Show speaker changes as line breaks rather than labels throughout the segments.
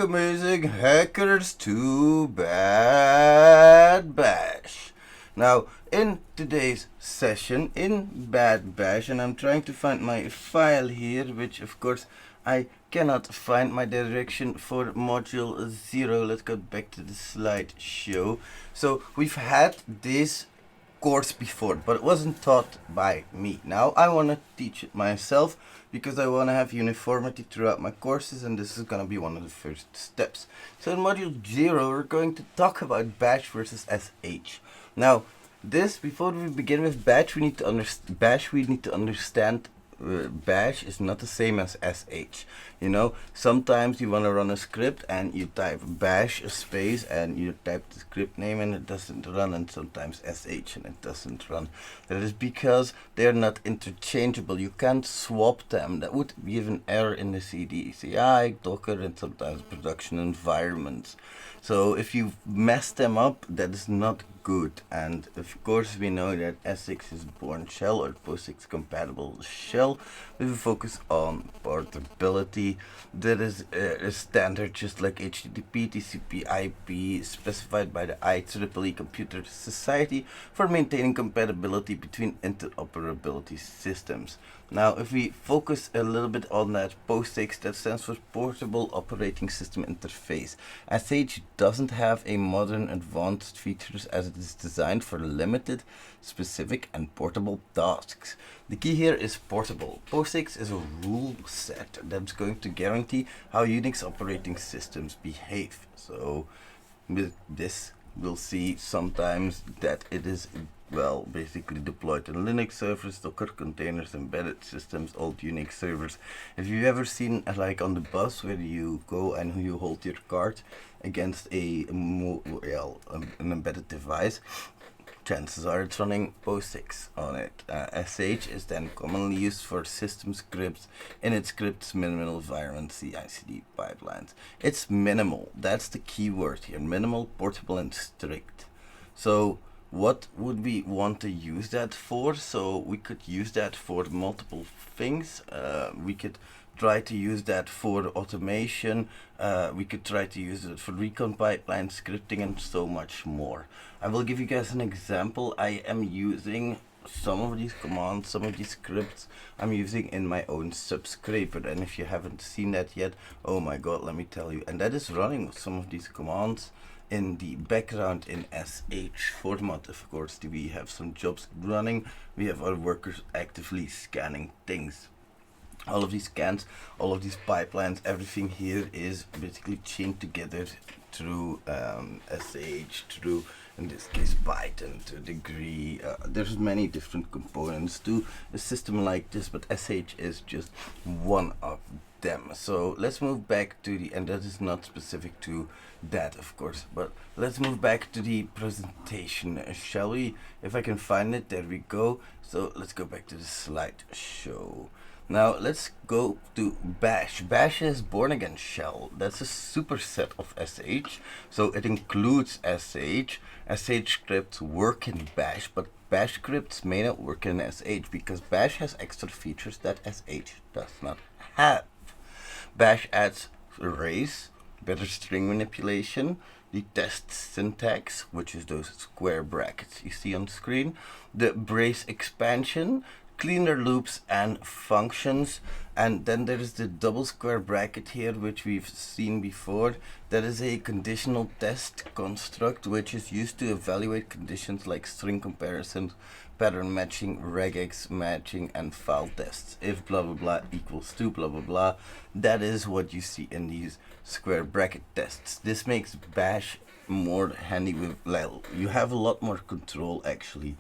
Amazing hackers to Bad Bash. Now, in today's session in Bad Bash, and I'm trying to find my file here, which of course I cannot find my direction for module 0. Let's go back to the slideshow. So we've had this course before, but it wasn't taught by me. Now I want to teach it myself because I want to have uniformity throughout my courses, and this is going to be one of the first steps. So in module 0 we're going to talk about bash versus sh. Now this, before we begin with bash, we need to understand bash is not the same as sh. You know, sometimes you want to run a script and you type bash space and you type the script name and it doesn't run, and sometimes sh and it doesn't run. That is because they're not interchangeable. You can't swap them. That would give an error in the CD, CI, Docker, and sometimes production environments. So if you mess them up, that is not good. And of course we know that S6 is born shell or POSIX compatible shell with a focus on portability. That is a standard just like HTTP, TCP, IP, specified by the IEEE Computer Society for maintaining compatibility between interoperability systems. Now if we focus a little bit on that POSIX, that stands for Portable Operating System Interface. SH doesn't have a modern advanced features as it is designed for limited, specific and portable tasks. The key here is portable. POSIX is a rule set that's going to guarantee how Unix operating systems behave. So with this we'll see sometimes that it is basically deployed in Linux servers, Docker containers, embedded systems, old Unix servers. If you've ever seen like on the bus where you go and you hold your card against an embedded device, chances are it's running POSIX on it. SH is then commonly used for system scripts in its script's minimal environment, CI/CD pipelines. It's minimal. That's the key word here. Minimal, portable, and strict. So what would we want to use that for? So we could use that for multiple things. We could try to use that for automation. We could try to use it for recon pipeline scripting and so much more. I will give you guys an example. I am using some of these commands, some of these scripts I'm using in my own subscraper, and if you haven't seen that yet, oh my god, let me tell you. And that is running with some of these commands in the background in SH format. Of course, we have some jobs running. We have our workers actively scanning things. All of these scans, all of these pipelines, everything here is basically chained together through SH, through, in this case, Python to a degree. There's many different components to a system like this, but SH is just one of them. So let's move back to the, and that is not specific to that, of course, but let's move back to the presentation, shall we? If I can find it, there we go. So let's go back to the slideshow. Now let's go to bash. Bash is born again shell. That's a superset of sh, so it includes sh. Sh scripts work in bash, but bash scripts may not work in sh because bash has extra features that sh does not have. Bash adds arrays, better string manipulation, the test syntax, which is those square brackets you see on screen, the brace expansion, cleaner loops and functions, and then there is the double square bracket here, which we've seen before. That is a conditional test construct which is used to evaluate conditions like string comparisons, pattern matching, regex matching, and file tests. If blah blah blah equals to blah blah blah, that is what you see in these square bracket tests. This makes bash more handy with, you have a lot more control actually.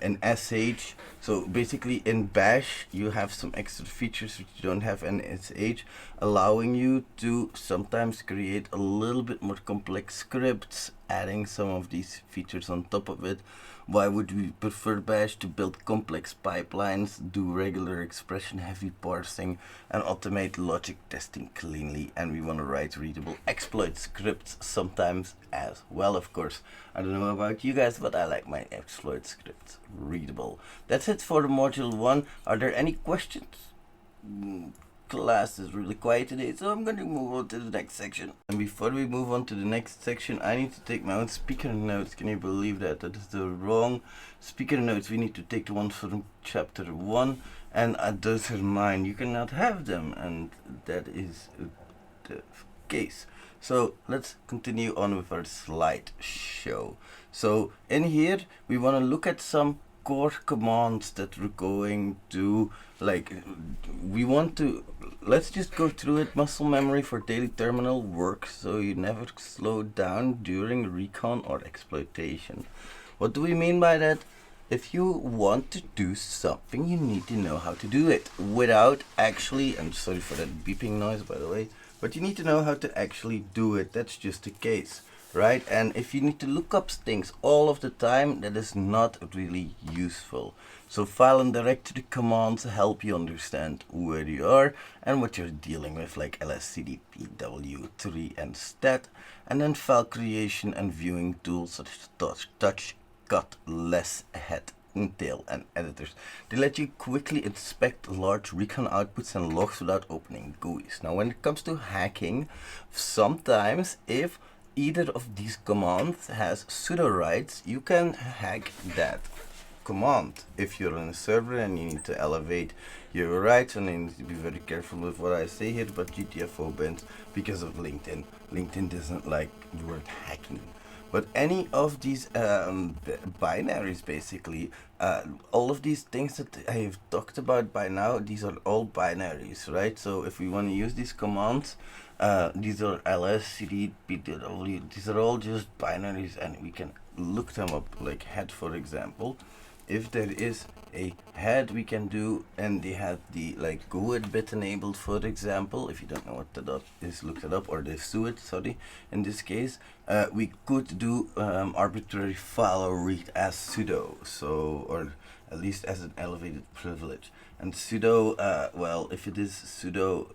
In sh, so basically in bash you have some extra features which you don't have in sh, allowing you to sometimes create a little bit more complex scripts, adding some of these features on top of it. Why would we prefer bash? To build complex pipelines, do regular expression heavy parsing, and automate logic testing cleanly. And we want to write readable exploit scripts sometimes as well, of course. I don't know about you guys, but I like my exploit scripts readable. That's it for module 1. Are there any questions? class is really quiet today, so I'm going to move on to the next section. And before we move on to the next section, I need to take my own speaker notes. Can you believe that? That is the wrong speaker notes. We need to take the ones from chapter 1, and those are mine. You cannot have them, and that is the case. So let's continue on with our slideshow. So in here, we want to look at some core commands that we're going to let's just go through it. Muscle memory for daily terminal works so you never slow down during recon or exploitation. What do we mean by that? If you want to do something, you need to know how to do it without actually, and sorry for that beeping noise by the way, but you need to know how to actually do it. That's just the case, right? And if you need to look up things all of the time, that is not really useful. So file and directory commands help you understand where you are and what you're dealing with, like lscd, pw, tree, and stat. And then file creation and viewing tools such as touch, cut, less, head, tail, and editors. They let you quickly inspect large recon outputs and logs without opening GUIs. Now when it comes to hacking, sometimes if either of these commands has sudo rights, you can hack that command. If you're on a server and you need to elevate your rights, and you need to be very careful with what I say here, but GTFO bans because of LinkedIn. LinkedIn doesn't like the word hacking. But any of these binaries, basically, all of these things that I've talked about by now, these are all binaries, right? So if we want to use these commands, these are ls, cd, pw, these are all just binaries, and we can look them up, like head, for example. If there is a head, we can do, and they have the GUID bit enabled, for example. If you don't know what that is, look it up, or the suid, sorry. In this case, we could do arbitrary file read as sudo, so, or at least as an elevated privilege. And sudo, well, if it is sudo,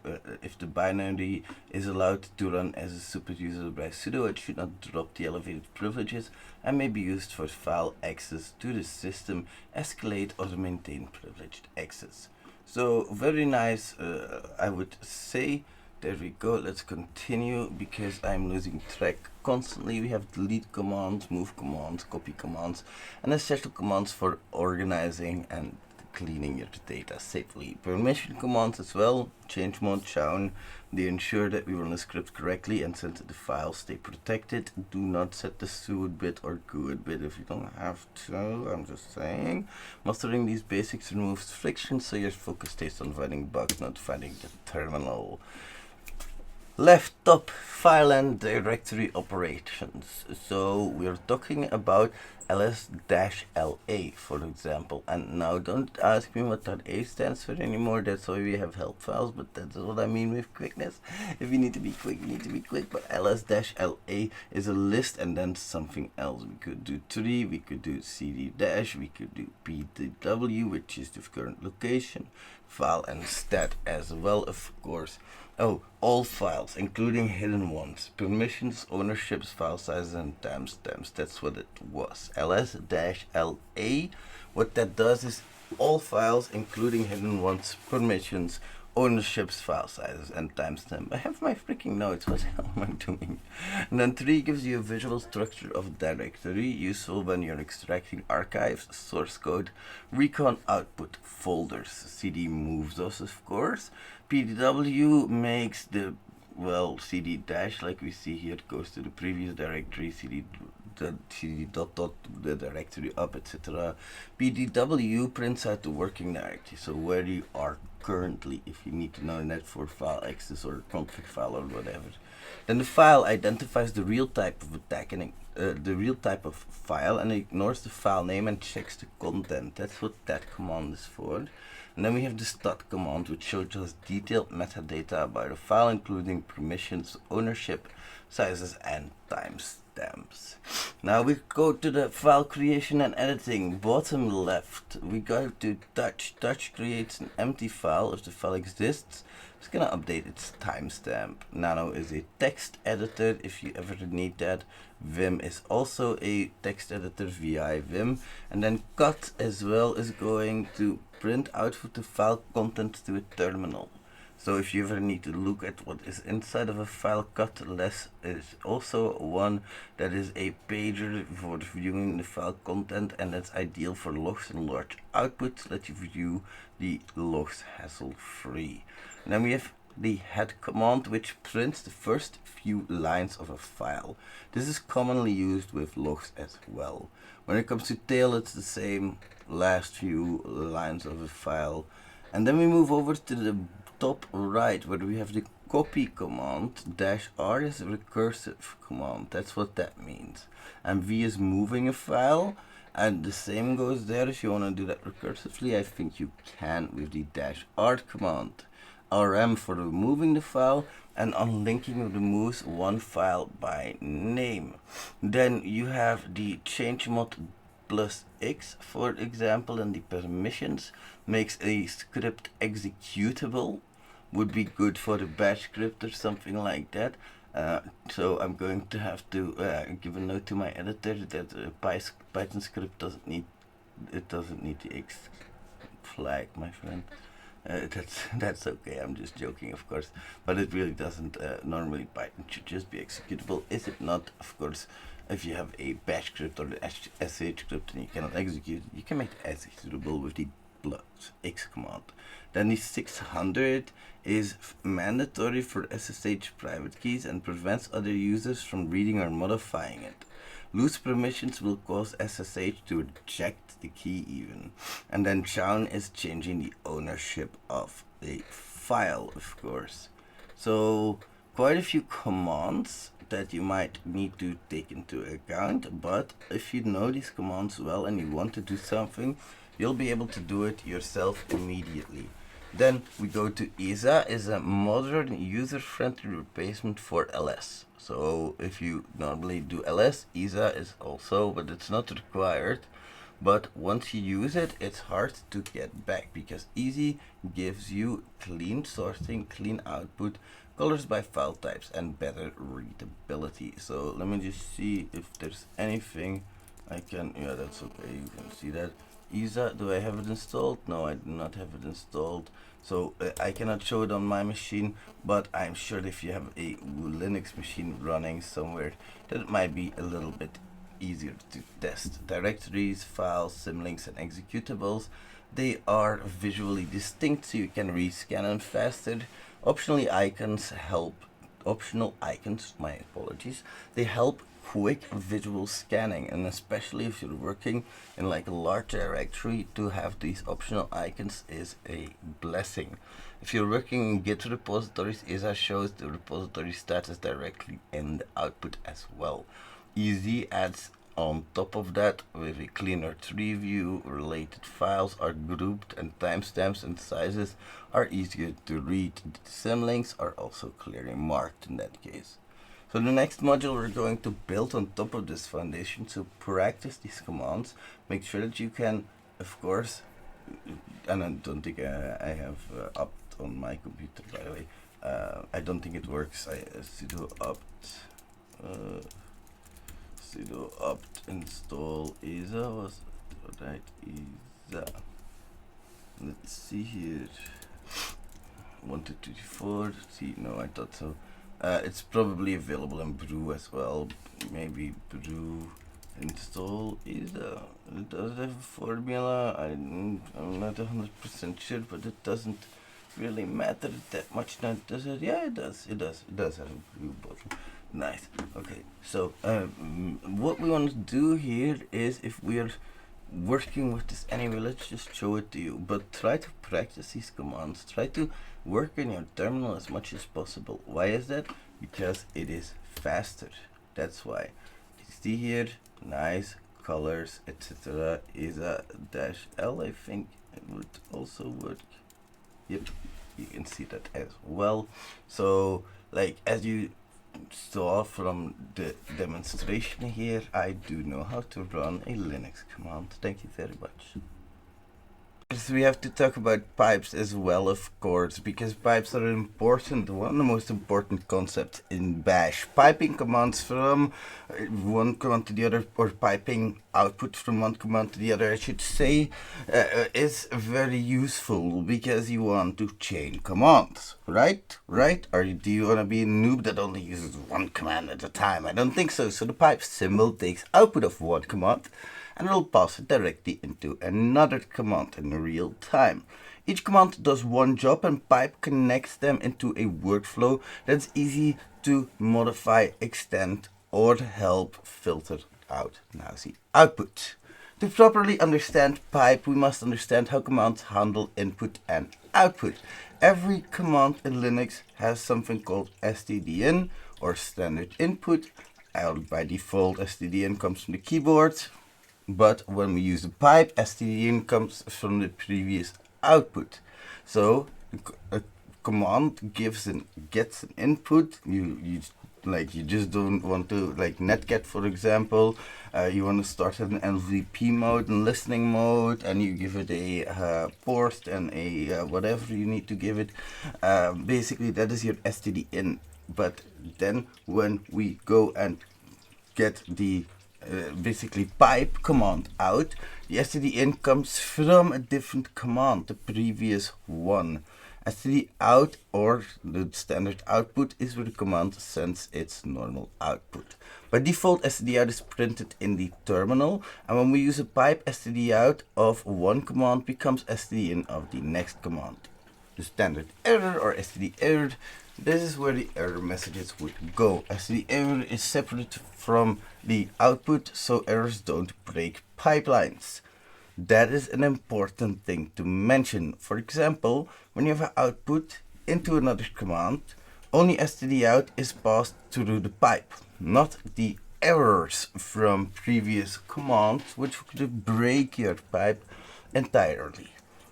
if the binary is allowed to run as a super user by sudo, it should not drop the elevated privileges and may be used for file access to the system, escalate or maintain privileged access. So very nice, I would say. There we go. Let's continue because I'm losing track constantly. We have delete commands, move commands, copy commands, and essential commands for organizing and cleaning your data safely. Permission commands as well, change mode, chown. They ensure that we run the script correctly and since the files stay protected. Do not set the suid bit or GUID bit if you don't have to, I'm just saying. Mastering these basics removes friction so your focus stays on finding bugs, not finding the terminal. Left top, file and directory operations. So we're talking about ls-la, for example. And now don't ask me what that A stands for anymore. That's why we have help files, but that's what I mean with quickness. If you need to be quick, you need to be quick. But ls-la is a list and then something else. We could do tree, we could do cd dash, we could do ptw, which is the current location, file and stat as well, of course. Oh, all files, including hidden ones, permissions, ownerships, file sizes, and timestamps. That's what it was. ls-la. What that does is all files, including hidden ones, permissions, ownerships, file sizes, and timestamp. I have my freaking notes. What the hell am I doing? And then 3 gives you a visual structure of directory, useful when you're extracting archives, source code, recon output folders. CD moves those, of course. ptw makes the, well, cd dash, like we see here, goes to the previous directory, cd dot the directory up, etc. ptw prints out the working directory, so where you are currently, if you need to know that for file access or config file or whatever. Then the file identifies the real type of attack and the real type of file and ignores the file name and checks the content. That's what that command is for. And then we have the stat command, which shows us detailed metadata about a file, including permissions, ownership, sizes, and timestamps. Now we go to the file creation and editing. Bottom left, we go to touch. Touch creates an empty file if the file exists. It's gonna update its timestamp. Nano is a text editor if you ever need that. Vim is also a text editor, vi vim. And then cut as well is going to print output the file content to a terminal. So if you ever need to look at what is inside of a file, cut-less is also one that is a pager for viewing the file content, and that's ideal for logs and large outputs. Let you view the logs hassle-free. And then we have the head command, which prints the first few lines of a file. This is commonly used with logs as well. When it comes to tail, it's the same, last few lines of a file. And then we move over to the top right, where we have the copy command. -R is a recursive command. That's what that means. And V is moving a file, and the same goes there. If you want to do that recursively, I think you can with the -R command. RM for removing the file, and unlinking removes one file by name. Then you have the change mod plus X, for example, and the permissions makes a script executable. Would be good for a bash script or something like that. So I'm going to have to give a note to my editor that Python script doesn't need the X flag, my friend. That's okay. I'm just joking, of course, but it really doesn't. Normally, Python should just be executable. Is it not? Of course, if you have a bash script or the sh script and you cannot execute it, you can make it executable with the +X command. Then the 600 is mandatory for SSH private keys and prevents other users from reading or modifying it. Loose permissions will cause SSH to reject the key even. And then chown is changing the ownership of a file, of course. So quite a few commands that you might need to take into account, but if you know these commands well and you want to do something, you'll be able to do it yourself immediately. Then we go to ISA, is a modern user-friendly replacement for LS. So if you normally do LS, ISA is also, but it's not required. But once you use it, it's hard to get back, because easy gives you clean sourcing, clean output, colors by file types, and better readability. So let me just see if there's anything I can, yeah, that's okay, you can see that. ISA, do I have it installed? No, I do not have it installed. So I cannot show it on my machine, but I'm sure if you have a Linux machine running somewhere, that it might be a little bit easier to test. Directories, files, symlinks, and executables, they are visually distinct, so you can rescan them faster. Optional icons, my apologies, they help quick visual scanning, and especially if you're working in like a large directory, to have these optional icons is a blessing. If you're working in Git repositories, ISA shows the repository status directly in the output as well. Easy adds on top of that with a cleaner tree view. Related files are grouped, and timestamps and sizes are easier to read. The symlinks are also clearly marked in that case. So the next module we're going to build on top of this foundation to practice these commands. Make sure that you can, of course, and I don't think I have opt on my computer, by the way. I don't think it works. Sudo opt install ISA, was it right? ISA. Let's see here. 1, 2, 3, 4. See, no, I thought so. It's probably available in brew as well. Maybe brew install ISA. It does have a formula. I'm not 100% sure, but it doesn't really matter that much now, does it? Yeah, it does. It does have a brew button. Nice. Okay, so what we want to do here is, if we are working with this anyway, let's just show it to you, but try to practice these commands. Try to work in your terminal as much as possible. Why is that? Because it is faster. That's why. You see here, nice colors, etc. ISA -L, I think it would also work. Yep, you can see that as well. So like, as you saw from the demonstration here, I do know how to run a Linux command. Thank you very much. We have to talk about pipes as well, of course, because pipes are important, one of the most important concepts in Bash. Piping commands from one command to the other, or piping output from one command to the other, I should say, is very useful because you want to chain commands, right? Right? Or do you want to be a noob that only uses one command at a time? I don't think so. So the pipe symbol takes output of one command and it'll pass it directly into another command in real time. Each command does one job and pipe connects them into a workflow that's easy to modify, extend, or help filter out. Now see output. To properly understand pipe, we must understand how commands handle input and output. Every command in Linux has something called stdin, or standard input. By default, stdin comes from the keyboard. But when we use a pipe, stdin comes from the previous output. So a command gets an input. You just don't want to, like netget for example. You want to start in LVP mode and listening mode, and you give it a port and a whatever you need to give it. Basically, that is your stdin. But then when we go and get the basically pipe command out, the stdin comes from a different command, the previous one. std out, or the standard output, is where the command sends its normal output. By default, std out is printed in the terminal, and when we use a pipe, std out of one command becomes stdin of the next command. The standard error, or std error, this is where the error messages would go. std error is separate from the output, so errors don't break pipelines. That is an important thing to mention. For example, when you have an output into another command, only std out is passed through the pipe, not the errors from previous commands, which could break your pipe entirely.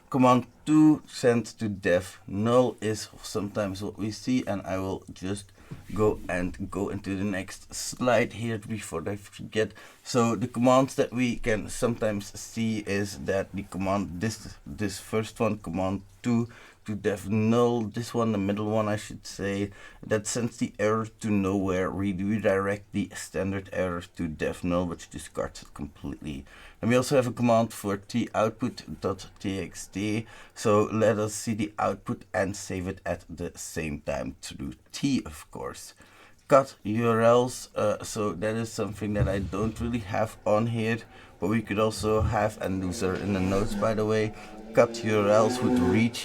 Command 2 send to def null is sometimes what we see, and I will just go into the next slide here before I forget. So the commands that we can sometimes see is that the command, this first one, command 2 to def null, this one, the middle one I should say, that sends the error to nowhere. We redirect the standard error to def null, which discards it completely. And we also have a command for toutput.txt, so let us see the output and save it at the same time through t, of course. Cut URLs, so that is something that I don't really have on here, but we could also have, and those are in the notes by the way. Cut URLs would read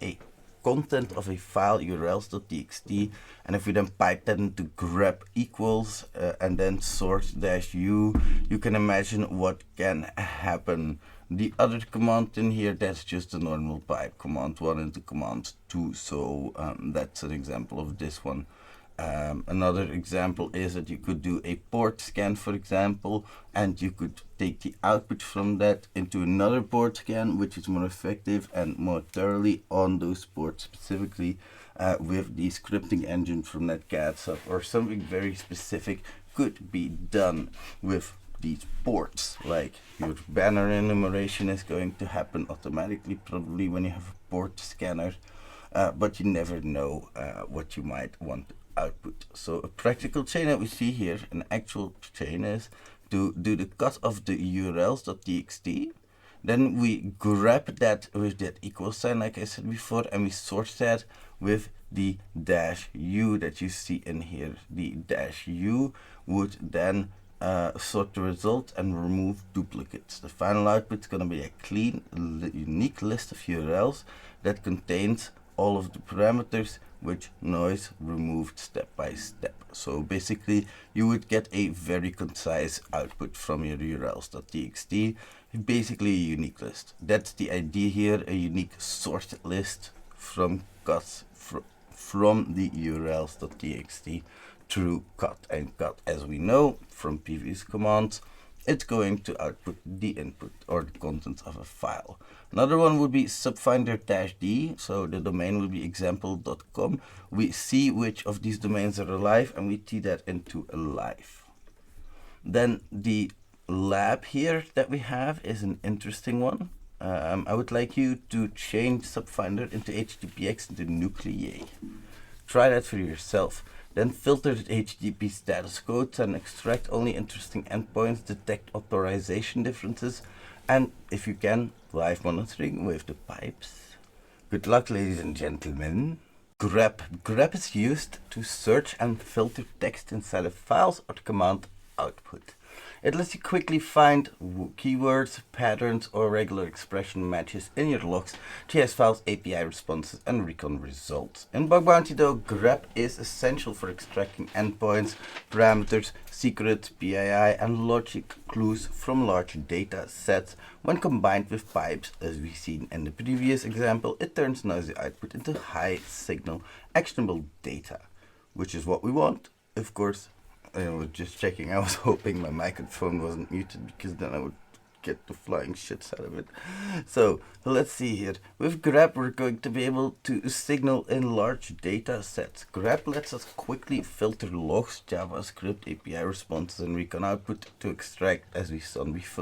a content of a file, urls.txt, and if we then pipe that into grep equals and then source -u, you can imagine what can happen. The other command in here, that's just a normal pipe, command 1 into command 2, so that's an example of this one. Another example is that you could do a port scan, for example, and you could take the output from that into another port scan, which is more effective and more thoroughly on those ports, specifically with the scripting engine from netcat, or something very specific could be done with these ports. Like your banner enumeration is going to happen automatically probably when you have a port scanner, but you never know what you might want to output. So a practical chain that we see here, an actual chain, is to do the cut of the urls.txt. Then we grab that with that equal sign, like I said before, and we sort that with the -u that you see in here. The -u would then sort the result and remove duplicates. The final output is going to be a clean, unique list of URLs that contains all of the parameters with noise removed step by step. So basically you would get a very concise output from your urls.txt, basically a unique list. That's the idea here, a unique sorted list from cuts from the urls.txt through cut. And cut, as we know from previous commands, it's going to output the input or the contents of a file. Another one would be subfinder-d, so the domain will be example.com. We see which of these domains are alive and we tee that into alive. Then the lab here that we have is an interesting one. I would like you to change subfinder into HTTPX into nuclei. Try that for yourself. Then filter the HTTP status codes and extract only interesting endpoints, detect authorization differences, and if you can, live monitoring with the pipes. Good luck, ladies and gentlemen. Grep. Grep is used to search and filter text inside of files or the command output. It lets you quickly find keywords, patterns, or regular expression matches in your logs, JS files, API responses, and recon results. In Bug Bounty though, grep is essential for extracting endpoints, parameters, secrets, PII, and logic clues from large data sets. When combined with pipes, as we've seen in the previous example, it turns noisy output into high signal actionable data, which is what we want, of course. I was just checking. I was hoping my microphone wasn't muted because then I would get the flying shits out of it. So let's see here. With grep, we're going to be able to signal in large data sets. Grep lets us quickly filter logs, JavaScript, API responses, and recon output to extract, as we've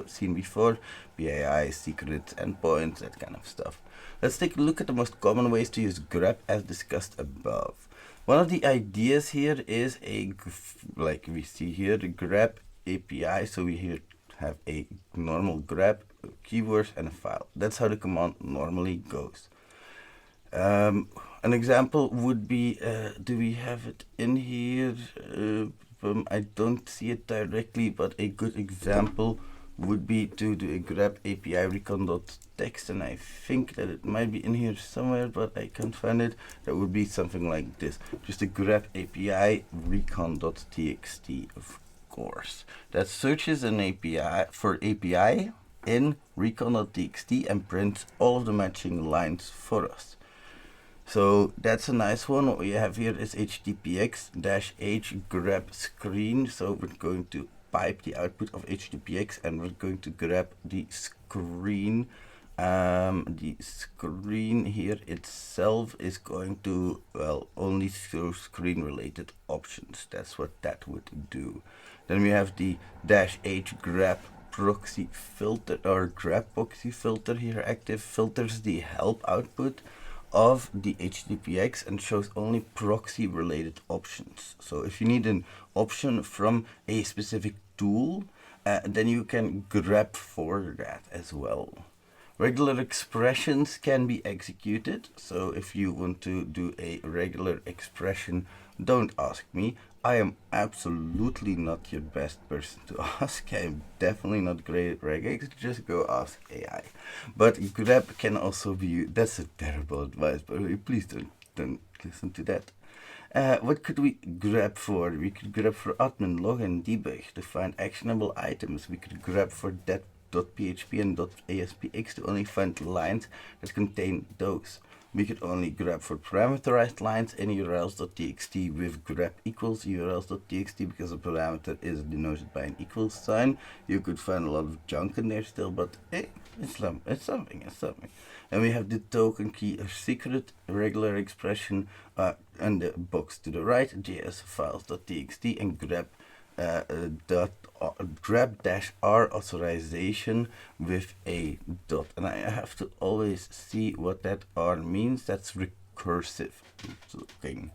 seen before, PII, secrets, endpoints, that kind of stuff. Let's take a look at the most common ways to use grep as discussed above. One of the ideas here is like we see here, the grep API. So we here have a normal grep, keywords, and a file. That's how the command normally goes. An example would be, do we have it in here? I don't see it directly, but a good example would be to do a grep API recon.text, and I think that it might be in here somewhere, but I can't find it. That would be something like this, just a grep API recon.txt, of course. That searches an API for API in recon.txt and prints all of the matching lines for us. So that's a nice one. What we have here is httpx-h grep screen. So we're going to pipe the output of HTTPX and we're going to grab the screen. The screen here itself is going to, well, only show screen related options. That's what that would do. Then we have the -h grep proxy filter, or grep proxy filter here active, filters the help output of the HTTPX and shows only proxy related options. So if you need an option from a specific tool, then you can grep for that as well. Regular expressions can be executed. So if you want to do a regular expression, don't ask me. I am absolutely not your best person to ask. I am definitely not great at regex. Just go ask AI. But grep can also be used. That's a terrible advice, but please don't listen to that. What could we grep for? We could grep for admin, login, debug to find actionable items. We could grep for that.php and .aspx to only find lines that contain those. We could only grep for parameterized lines in urls.txt with grep equals urls.txt because a parameter is denoted by an equals sign. You could find a lot of junk in there still, but it's something. And we have the token key, a secret, regular expression, and the box to the right, js files.txt, and grep grep-r authorization with a dot. And I have to always see what that r means. That's recursive thing.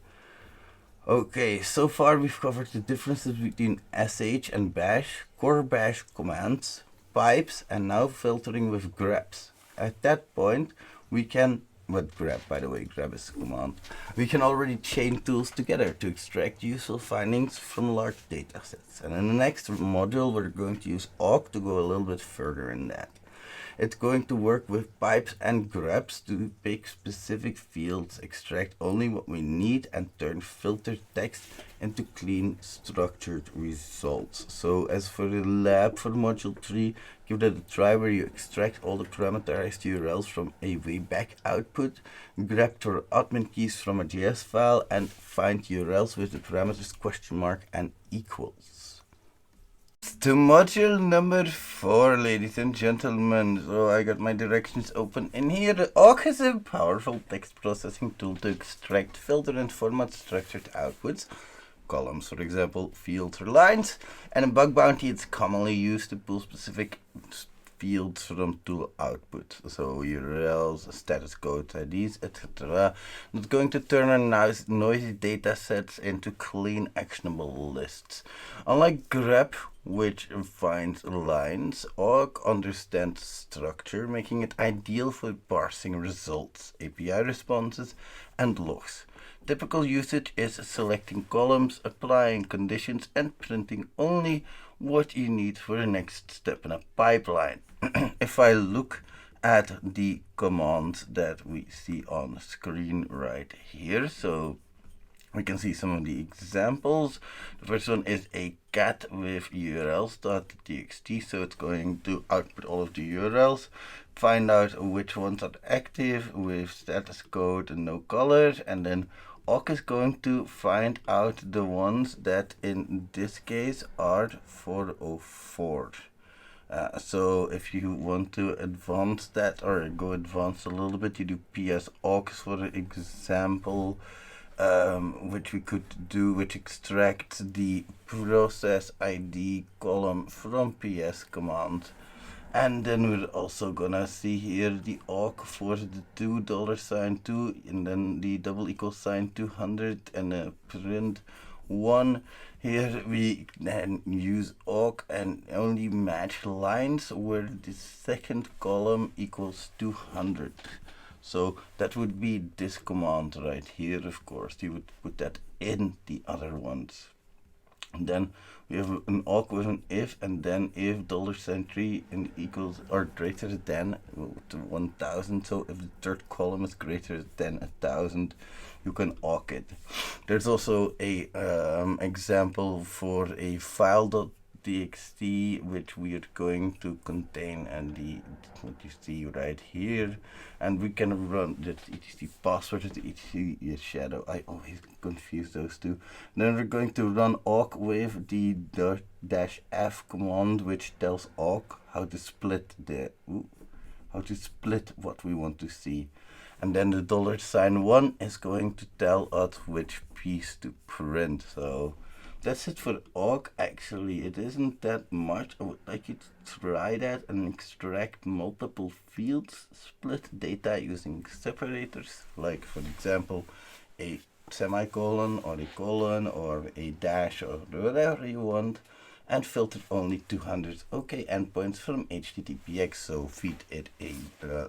Okay, so far we've covered the differences between sh and bash, core bash commands, pipes, and now filtering with greps. At that point, we can, with grep, by the way, grep is a command, we can already chain tools together to extract useful findings from large data sets. And in the next module, we're going to use awk to go a little bit further in that. It's going to work with pipes and greps to pick specific fields, extract only what we need, and turn filtered text into clean, structured results. So as for the lab for module 3, give that a try where you extract all the parameterized URLs from a wayback output, grep your admin keys from a JS file, and find URLs with the parameters $, and equals. To module number 4, ladies and gentlemen. So I got my directions open in here. The awk is a powerful text processing tool to extract, filter, and format structured outputs, columns, for example, fields or lines. And in Bug Bounty, it's commonly used to pull specific fields from tool output, so URLs, status codes, IDs, etc. It's going to turn our noisy data sets into clean, actionable lists. Unlike grep, which finds lines, awk understands structure, making it ideal for parsing results, API responses, and logs. Typical usage is selecting columns, applying conditions, and printing only what you need for the next step in a pipeline. If I look at the commands that we see on screen right here, so we can see some of the examples. The first one is a cat with urls.txt, so it's going to output all of the URLs, find out which ones are active with status code and no color, and then awk is going to find out the ones that in this case are 404. So if you want to advance that or go advanced a little bit, you do ps awk for example, which we could do, which extracts the process ID column from ps command. And then we're also gonna see here the awk for the $2 and then the double equal sign 200 and a print 1. Here we then use awk and only match lines where the second column equals 200. So that would be this command right here. Of course, you would put that in the other ones. And then we have an awk with an if, and then if $3 and equals or greater than 1000. So if the third column is greater than 1000, you can awk it. There's also a example for a file.txt, which we are going to contain, and what you see right here, and we can run the etc password, the etc shadow. I always confuse those two. Then we're going to run awk with the -f command, which tells awk how to split what we want to see. And then the $1 is going to tell us which piece to print. So that's it for awk. Actually, it isn't that much. I would like you to try that and extract multiple fields, split data using separators, like for example a semicolon or a colon or a dash or whatever you want, and filter only 200 OK endpoints from HTTPX. So feed it a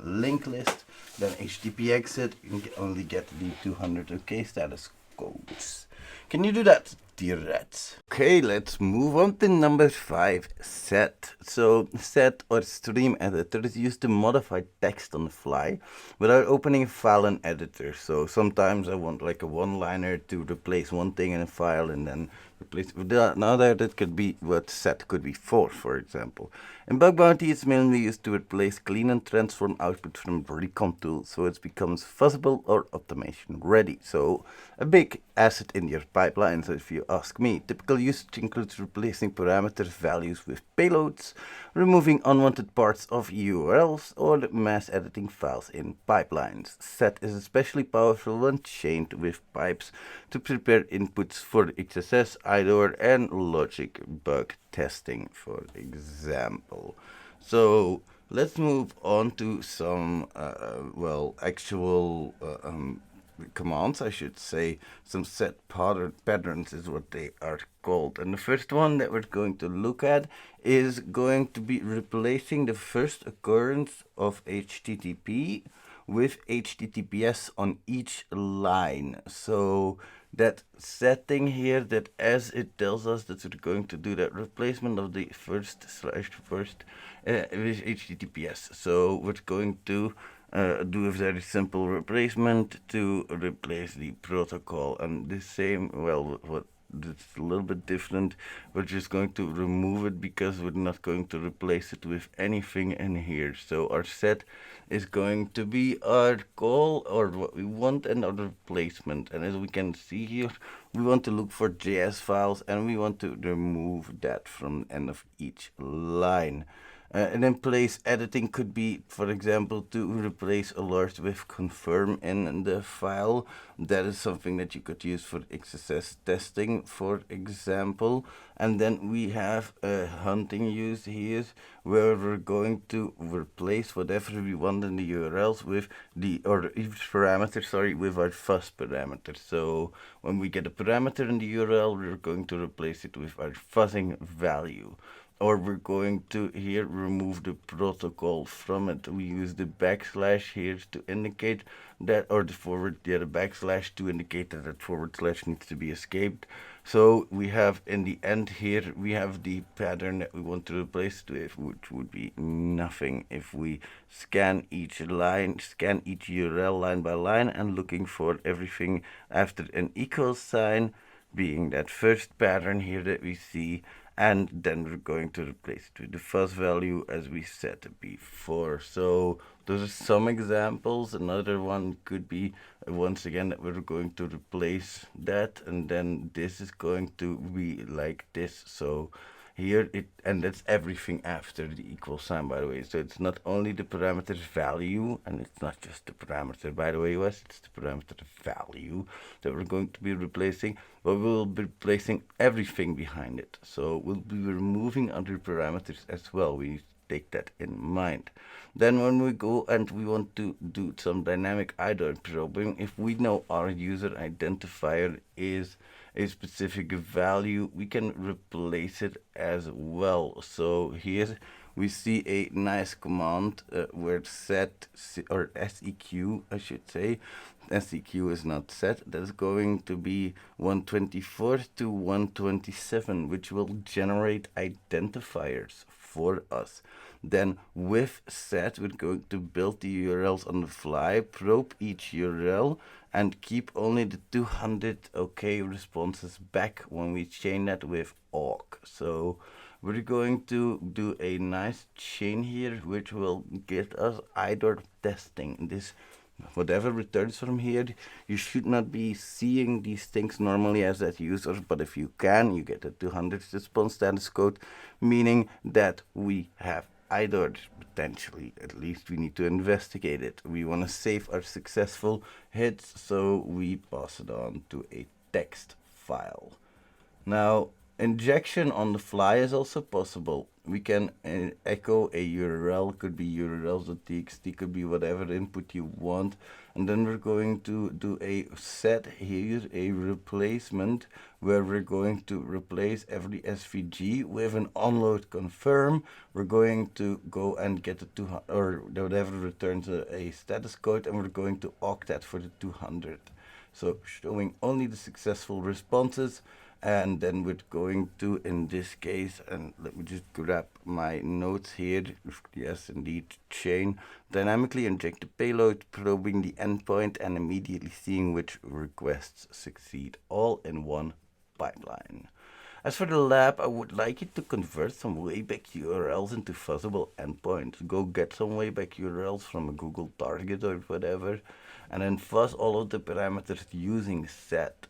link list, then HTTPX it, you can only get the 200 OK status codes. Can you do that, dear rats? Okay, let's move on to number 5, set. So set or stream editor is used to modify text on the fly without opening a file and editor. So sometimes I want like a one-liner to replace one thing in a file and then replace it with another. That could be what set could be for example. In bug bounty, it's mainly used to replace clean and transform output from recon tool, so it becomes fuzzable or automation ready. So a big asset in your pipelines, if you ask me. Typical usage includes replacing parameter values with payloads, removing unwanted parts of URLs, or mass editing files in pipelines. Set is especially powerful when chained with pipes to prepare inputs for XSS, IDOR, and logic bug testing, for example. So let's move on to some actual commands, I should say. Some set patterns is what they are called. And the first one that we're going to look at is going to be replacing the first occurrence of HTTP with HTTPS on each line. So that setting here, that as it tells us that we're going to do that replacement of the first with HTTPS. So we're going to do a very simple replacement to replace the protocol, and the same, it's a little bit different. We're just going to remove it because we're not going to replace it with anything in here. So our set is going to be our call or what we want and our replacement. And as we can see here, we want to look for JS files and we want to remove that from the end of each line. And then place editing could be, for example, to replace alert with confirm in the file. That is something that you could use for XSS testing, for example. And then we have a hunting use here where we're going to replace whatever we want in the URLs with or each parameter, sorry, with our fuzz parameter. So when we get a parameter in the URL, we're going to replace it with our fuzzing value. Or we're going to here remove the protocol from it. We use the backslash here to indicate that, or the forward, yeah, the backslash to indicate that that forward slash needs to be escaped. So we have in the end here, we have the pattern that we want to replace it with, which would be nothing if we scan each line, scan each URL line by line, and looking for everything after an equal sign, being that first pattern here that we see, and then we're going to replace it with the fuzz value as we said before. So those are some examples. Another one could be once again that we're going to replace that, and then this is going to be like this. So here and that's everything after the equal sign, by the way. So it's not only the parameter's value, and it's not just the parameter, by the way, it's the parameter value that we're going to be replacing, but we'll be replacing everything behind it. So we'll be removing other parameters as well. We take that in mind. Then when we go and we want to do some dynamic IDOR probing, if we know our user identifier is a specific value, we can replace it as well. So here we see a nice command where set, or seq I should say, seq is not set, that's going to be 124 to 127, which will generate identifiers for us. Then with set, we're going to build the URLs on the fly, probe each URL, and keep only the 200 OK responses back when we chain that with awk. So we're going to do a nice chain here, which will get us IDOR testing. This, whatever returns from here, you should not be seeing these things normally as that user, but if you can, you get a 200 response status code, meaning that we have IDOR potentially. At least we need to investigate it. We want to save our successful hits, so we pass it on to a text file. Now, injection on the fly is also possible. We can echo a URL, could be urls.txt, could be whatever input you want, and then we're going to do a set here, a replacement, where we're going to replace every SVG with an onload confirm. We're going to go and get the 200, or whatever returns a status code, and we're going to awk that for the 200. So showing only the successful responses. And then we're going to, in this case, and let me just grab my notes here, yes indeed, chain, dynamically inject the payload, probing the endpoint, and immediately seeing which requests succeed, all in one pipeline. As for the lab, I would like you to convert some wayback URLs into fuzzable endpoints. Go get some wayback URLs from a Google target or whatever, and then fuzz all of the parameters using set.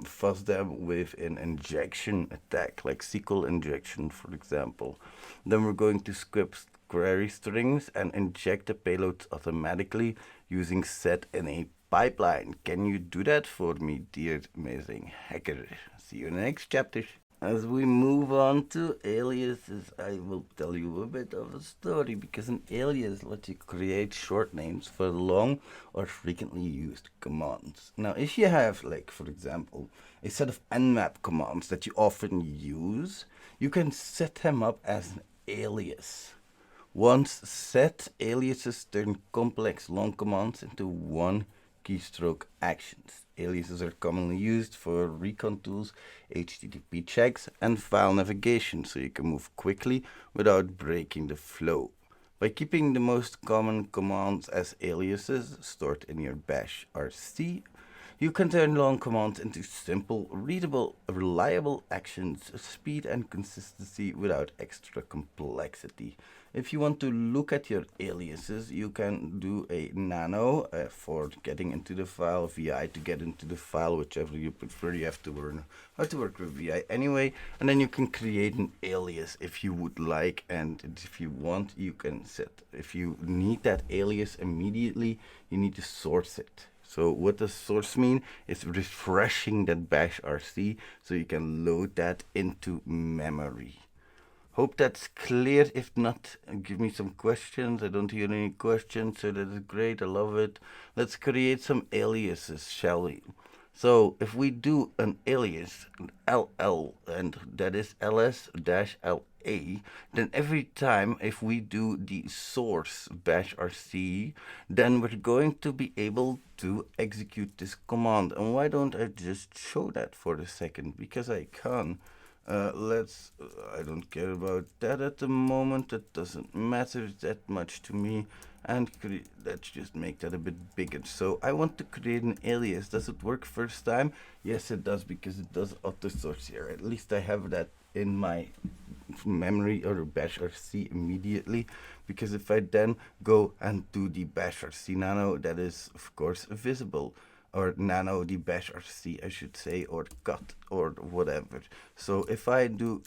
Fuzz them with an injection attack, like SQL injection, for example. Then we're going to script query strings and inject the payloads automatically using set in a pipeline. Can you do that for me, dear amazing hacker? See you in the next chapter. As we move on to aliases, I will tell you a bit of a story, because an alias lets you create short names for long or frequently used commands. Now, if you have, like, for example, a set of nmap commands that you often use, you can set them up as an alias. Once set, aliases turn complex long commands into one keystroke actions. Aliases are commonly used for recon tools, HTTP checks, and file navigation, so you can move quickly without breaking the flow. By keeping the most common commands as aliases stored in your bash RC, You can turn long commands into simple, readable, reliable actions, speed and consistency without extra complexity. If you want to look at your aliases, you can do a nano for getting into the file, vi to get into the file, whichever you prefer. You have to learn how to work with vi anyway, and then you can create an alias if you would like, and if you want, you can set. If you need that alias immediately, you need to source it. So what does source mean? It's refreshing that bash rc so you can load that into memory. Hope that's clear. If not, give me some questions. I don't hear any questions, so that is great. I love it. Let's create some aliases, shall we? So if we do an alias, ll, and that is ls-la, then every time if we do the source bash rc, then we're going to be able to execute this command. And why don't I just show that for a second? Because I can. I don't care about that at the moment. That doesn't matter that much to me. And let's just make that a bit bigger. So I want to create an alias. Does it work first time? Yes, it does, because it does auto source here. At least I have that in my memory or bash rc immediately, because if I then go and do the bash rc nano, that is of course visible, or nano the bash rc I should say, or cut or whatever. So if I do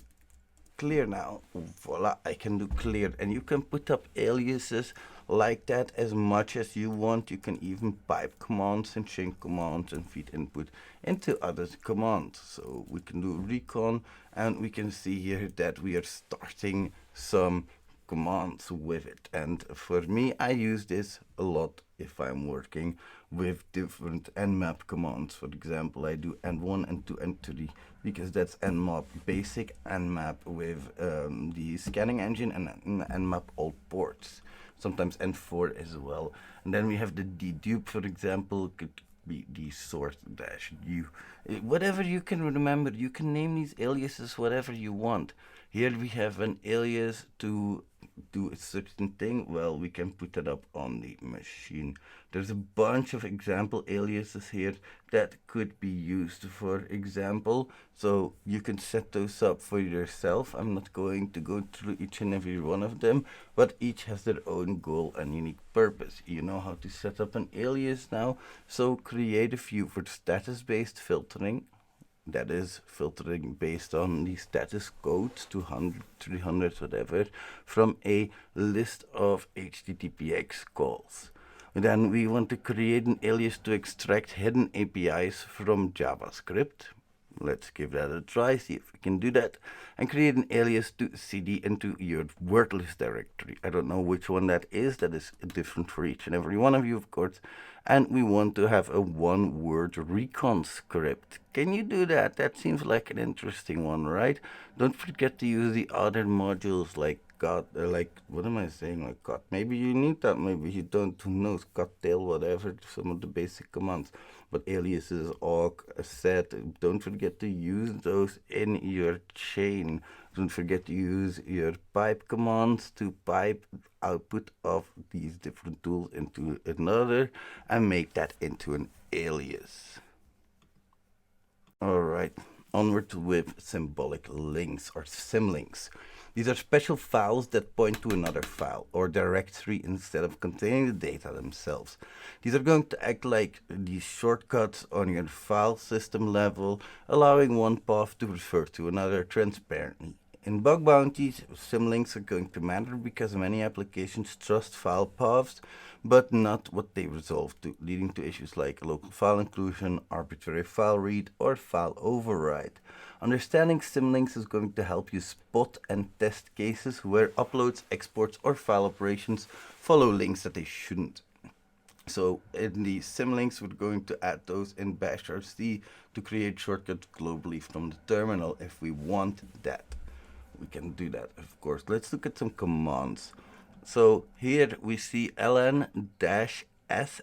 clear now, voila, I can do clear, and you can put up aliases like that as much as you want. You can even pipe commands and chain commands and feed input into other commands. So we can do recon, and we can see here that we are starting some commands with it. And for me, I use this a lot if I'm working with different nmap commands. For example, I do n1, n2, n3, because that's nmap basic, nmap with the scanning engine, and nmap all ports. Sometimes n4 as well. And then we have the dedupe, for example, could be the source dash u. Whatever you can remember, you can name these aliases whatever you want. Here we have an alias to do a certain thing. Well, we can put that up on the machine. There's a bunch of example aliases here that could be used, for example. So you can set those up for yourself. I'm not going to go through each and every one of them, but each has their own goal and unique purpose. You know how to set up an alias now. So create a few for status-based filtering. That is filtering based on the status codes, 200, 300, whatever, from a list of HTTPX calls. Then we want to create an alias to extract hidden APIs from JavaScript. Let's give that a try, see if we can do that. And create an alias to cd into your Wordlist directory. I don't know which one that is different for each and every one of you, of course. And we want to have a one-word recon script. Can you do that? That seems like an interesting one, right? Don't forget to use the other modules like what am I saying? Like cut. Maybe you need that, maybe you don't. Who knows? Cut, tail, whatever. Some of the basic commands. But aliases, awk, set. Don't forget to use those in your chain. Don't forget to use your pipe commands to pipe output of these different tools into another and make that into an alias. All right, onward with symbolic links or symlinks. These are special files that point to another file or directory instead of containing the data themselves. These are going to act like these shortcuts on your file system level, allowing one path to refer to another transparently. In bug bounties, symlinks are going to matter because many applications trust file paths, but not what they resolve to, leading to issues like local file inclusion, arbitrary file read, or file override. Understanding symlinks is going to help you spot and test cases where uploads, exports, or file operations follow links that they shouldn't. So in the symlinks, we're going to add those in bash rc to create shortcuts globally from the terminal if we want that. We can do that, of course. Let's look at some commands. So here we see ln-s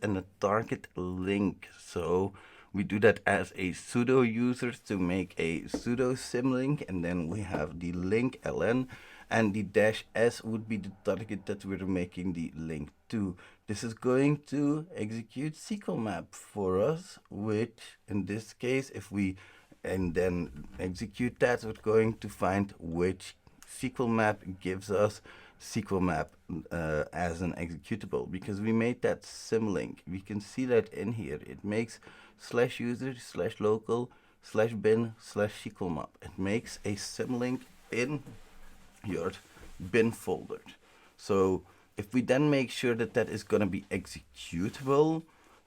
and a target link. So We do that as a sudo user to make a sudo symlink, and then we have the link ln, and the -s would be the target that we're making the link to. This is going to execute SQL map for us, which in this case, if we and then execute that, we're going to find which SQL map gives us SQL map as an executable, because we made that symlink. We can see that in here. It makes /user /local /bin /SQL map. It makes a symlink in your bin folder. So if we then make sure that that is going to be executable,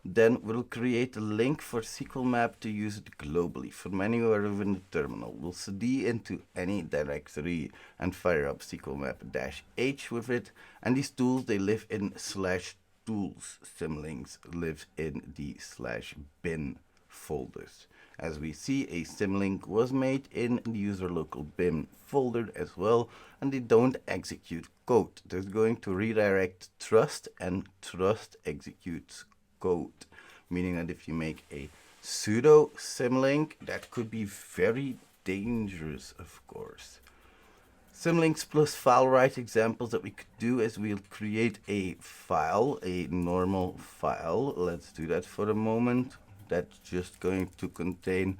then we'll create a link for SQL map to use it globally from anywhere within the terminal. We'll cd into any directory and fire up SQL map -h with it. And these tools, they live in /tools. Symlinks lives in the /bin folders. As we see, a symlink was made in the user local bin folder as well, and they don't execute code. They're going to redirect trust, and trust executes code, meaning that if you make a sudo symlink, that could be very dangerous, of course. Symlinks plus file write examples that we could do is we'll create a file, a normal file. Let's do that for a moment. That's just going to contain,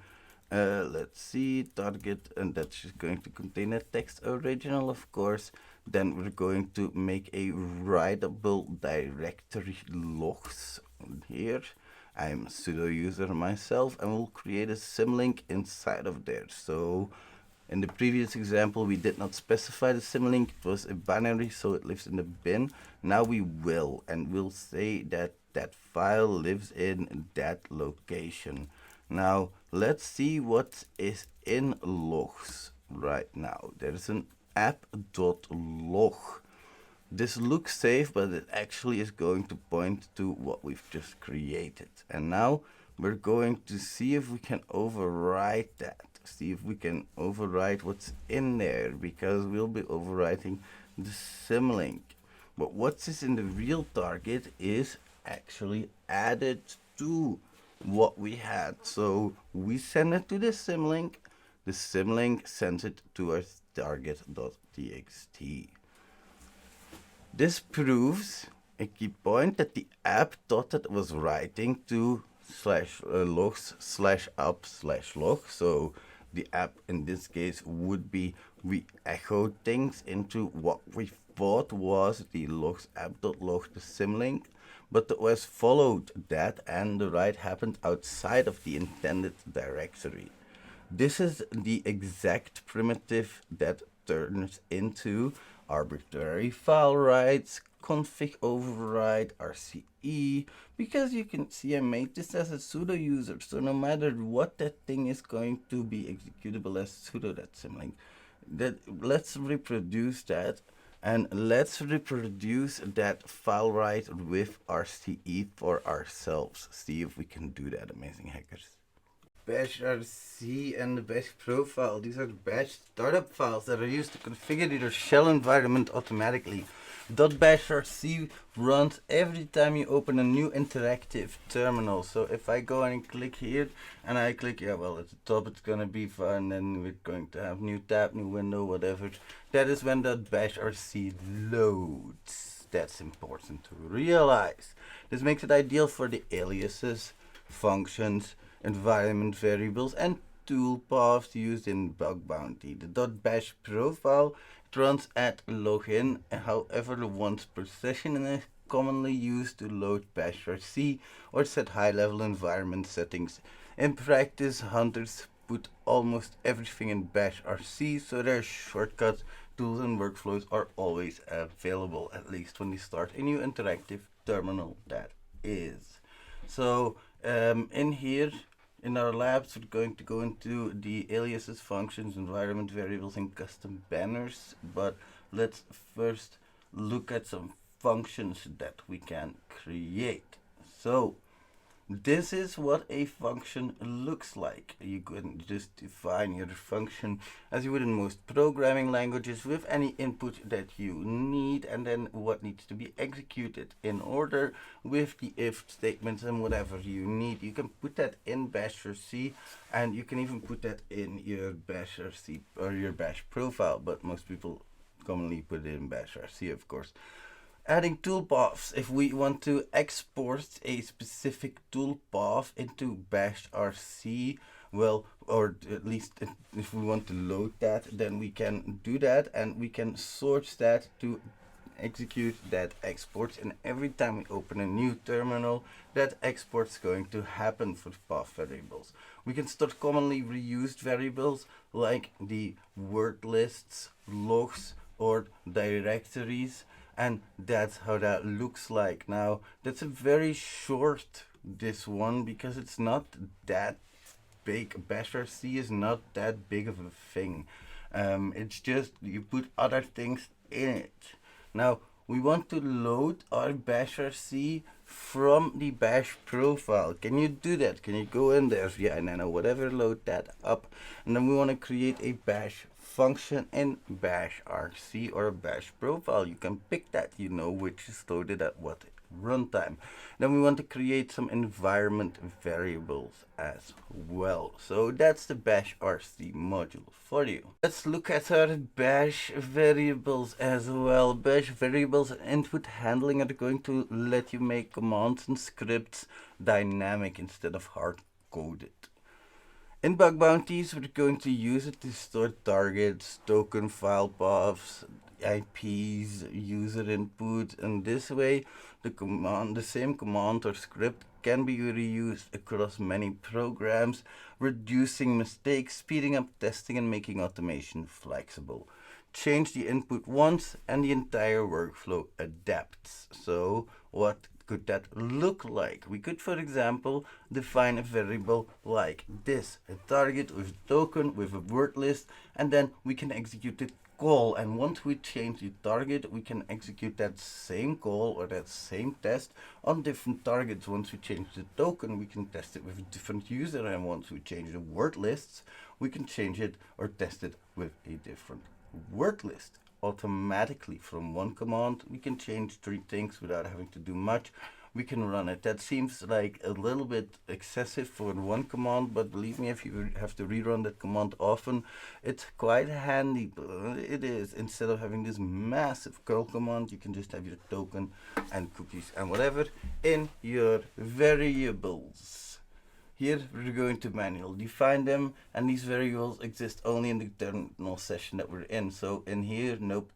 let's see, target, and that's just going to contain a text original, of course. Then we're going to make a writable directory logs here. I'm a sudo user myself, and we'll create a symlink inside of there. So in the previous example, we did not specify the symlink. It was a binary, so it lives in the bin. Now we will, and we'll say that that file lives in that location. Now let's see what is in logs right now. There's an app.log. This looks safe, but it actually is going to point to what we've just created. And now we're going to see if we can overwrite that. See if we can overwrite what's in there, because we'll be overwriting the symlink. But what's in the real target is actually added to what we had. So we send it to the symlink sends it to our target.txt. This proves a key point that the app that was writing to /logs /up/log. So the app in this case would be, we echoed things into what we thought was the logs app.log, the symlink, but the OS followed that, and the write happened outside of the intended directory. This is the exact primitive that turns into arbitrary file writes, config override, RCE, because you can see I made this as a sudo user, so no matter what that thing is going to be executable as sudo that symlink. Let's reproduce that, and let's reproduce that file write with RCE for ourselves. See if we can do that, amazing hackers. Bash RC and the bash profile. These are the bash startup files that are used to configure your shell environment automatically. .bash RC runs every time you open a new interactive terminal. So if I go and click here and I click, yeah, well, at the top it's gonna be fine, and we're going to have new tab, new window, whatever. That is when .bash RC loads. That's important to realize. This makes it ideal for the aliases, functions, environment variables, and toolpaths used in bug bounty. The .bash profile, it runs at login, however once per session, and is commonly used to load bash RC or set high-level environment settings. In practice, hunters put almost everything in bash RC, so their shortcuts, tools, and workflows are always available, at least when you start a new interactive terminal, that is. So in here, in our labs, we're going to go into the aliases, functions, environment variables, and custom banners. But let's first look at some functions that we can create. So this is what a function looks like. You can just define your function as you would in most programming languages with any input that you need, and then what needs to be executed in order with the if statements and whatever you need. You can put that in bash or C, and you can even put that in your bash or C or your bash profile, but most people commonly put it in bash or C, of course. Adding toolpaths. If we want to export a specific toolpath into bash rc, well, or at least if we want to load that, then we can do that, and we can source that to execute that export, and every time we open a new terminal, that export's going to happen for path variables. We can start commonly reused variables like the word lists, logs, or directories, and that's how that looks like. Now that's a very short this one because it's not that big. Bash RC is not that big of a thing. It's just you put other things in it. Now we want to load our bash RC from the bash profile. Can you do that? Can you go in there? Yeah, and then whatever, load that up, and then we want to create a bash function in bash rc or a bash profile. You can pick that, you know which is loaded at what runtime. Then we want to create some environment variables as well. So that's the bash rc module for you. Let's look at our bash variables as well. Bash variables and input handling are going to let you make commands and scripts dynamic instead of hard coded. In bug bounties, we're going to use it to store targets, token file paths, IPs, user input, and this way the same command or script can be reused across many programs, reducing mistakes, speeding up testing, and making automation flexible. Change the input once and the entire workflow adapts. So what could that look like? We could, for example, define a variable like this, a target with a token with a word list, and then we can execute the call. And once we change the target, we can execute that same call or that same test on different targets. Once we change the token, we can test it with a different user, and once we change the word lists, we can change it or test it with a different word list. Automatically from one command we can change 3 things without having to do much. We can run it. That seems like a little bit excessive for one command, but believe me, if you have to rerun that command often, it's quite handy. It is. Instead of having this massive curl command, you can just have your token and cookies and whatever in your variables. Here we're going to manually define them, and these variables exist only in the terminal session that we're in. So in here, nope,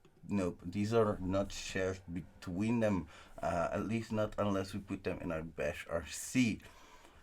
these are not shared between them, at least not unless we put them in our bash rc.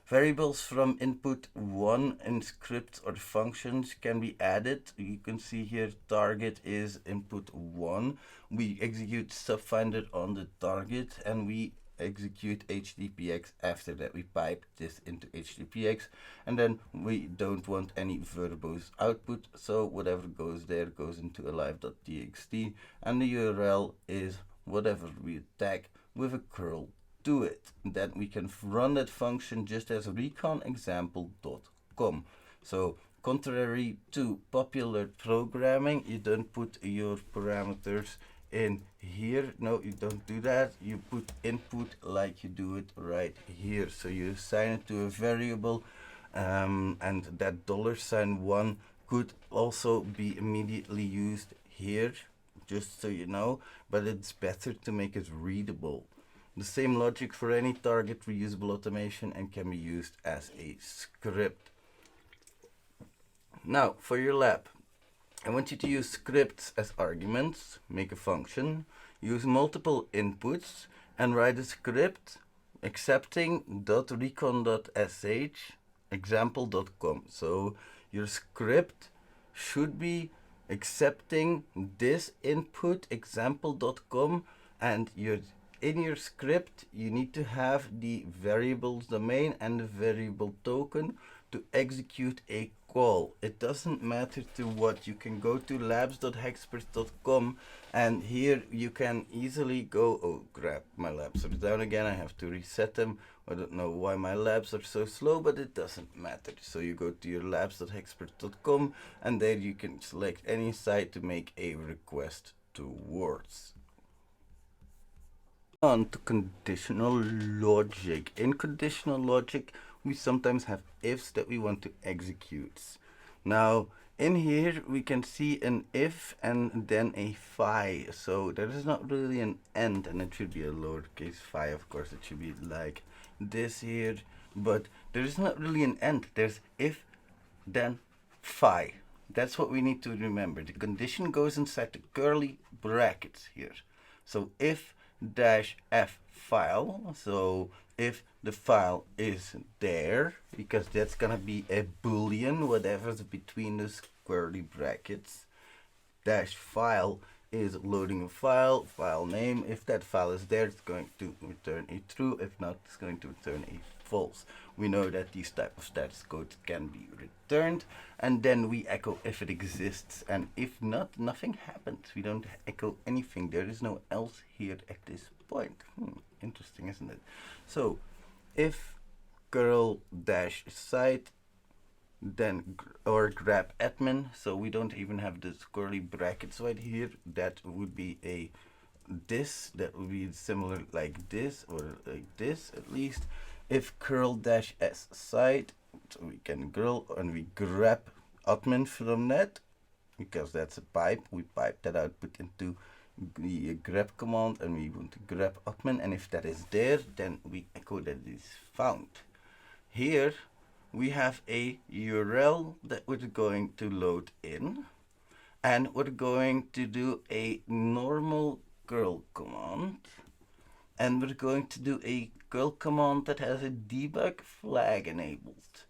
Variables from input 1 in scripts or functions can be added. You can see here target is input 1. We execute subfinder on the target, and we execute HTTPX after that. We pipe this into HTTPX, and then we don't want any verbose output, so whatever goes there goes into alive.txt, and the URL is whatever we tag with a curl to it. Then we can run that function just as reconexample.com. So contrary to popular programming, you don't put your parameters in here. No, you don't do that. You put input like you do it right here. So you assign it to a variable, and that $1 could also be immediately used here, just so you know, but it's better to make it readable. The same logic for any target reusable automation and can be used as a script. Now for your lab, I want you to use scripts as arguments, make a function, use multiple inputs, and write a script accepting .recon.sh example.com. So your script should be accepting this input example.com, and in your script you need to have the variables domain and the variable token to execute a call. It doesn't matter to what. You can go to labs.hexperts.com, and here you can easily go, oh crap, my labs are down again, I have to reset them. I don't know why my labs are so slow, but it doesn't matter. So you go to your labs.hexpert.com and there you can select any site to make a request towards. On to conditional logic. In conditional logic, we sometimes have ifs that we want to execute. Now, in here, we can see an if and then a phi. So there is not really an end, and it should be a lowercase phi, of course. It should be like this here, but there is not really an end. There's if, then phi. That's what we need to remember. The condition goes inside the curly brackets here. So if dash f file, so if the file is there, because that's gonna be a boolean, whatever's between the curly brackets, dash file is loading a file, file name. If that file is there, it's going to return a true. If not, it's going to return a false. We know that these type of status codes can be returned, and then we echo if it exists, and if not, nothing happens. We don't echo anything. There is no else here at this point. Interesting, isn't it? So if curl dash site, then or grep admin, so we don't even have the curly brackets right here. That would be a this, that would be similar like this, or like this at least. If curl dash s site, so we can curl and we grep admin from that, because that's a pipe. We pipe that output into the grep command, and we want to grep admin, and if that is there, then we echo that it is found. Here we have a URL that we're going to load in, and we're going to do a normal curl command, and we're going to do a curl command that has a debug flag enabled.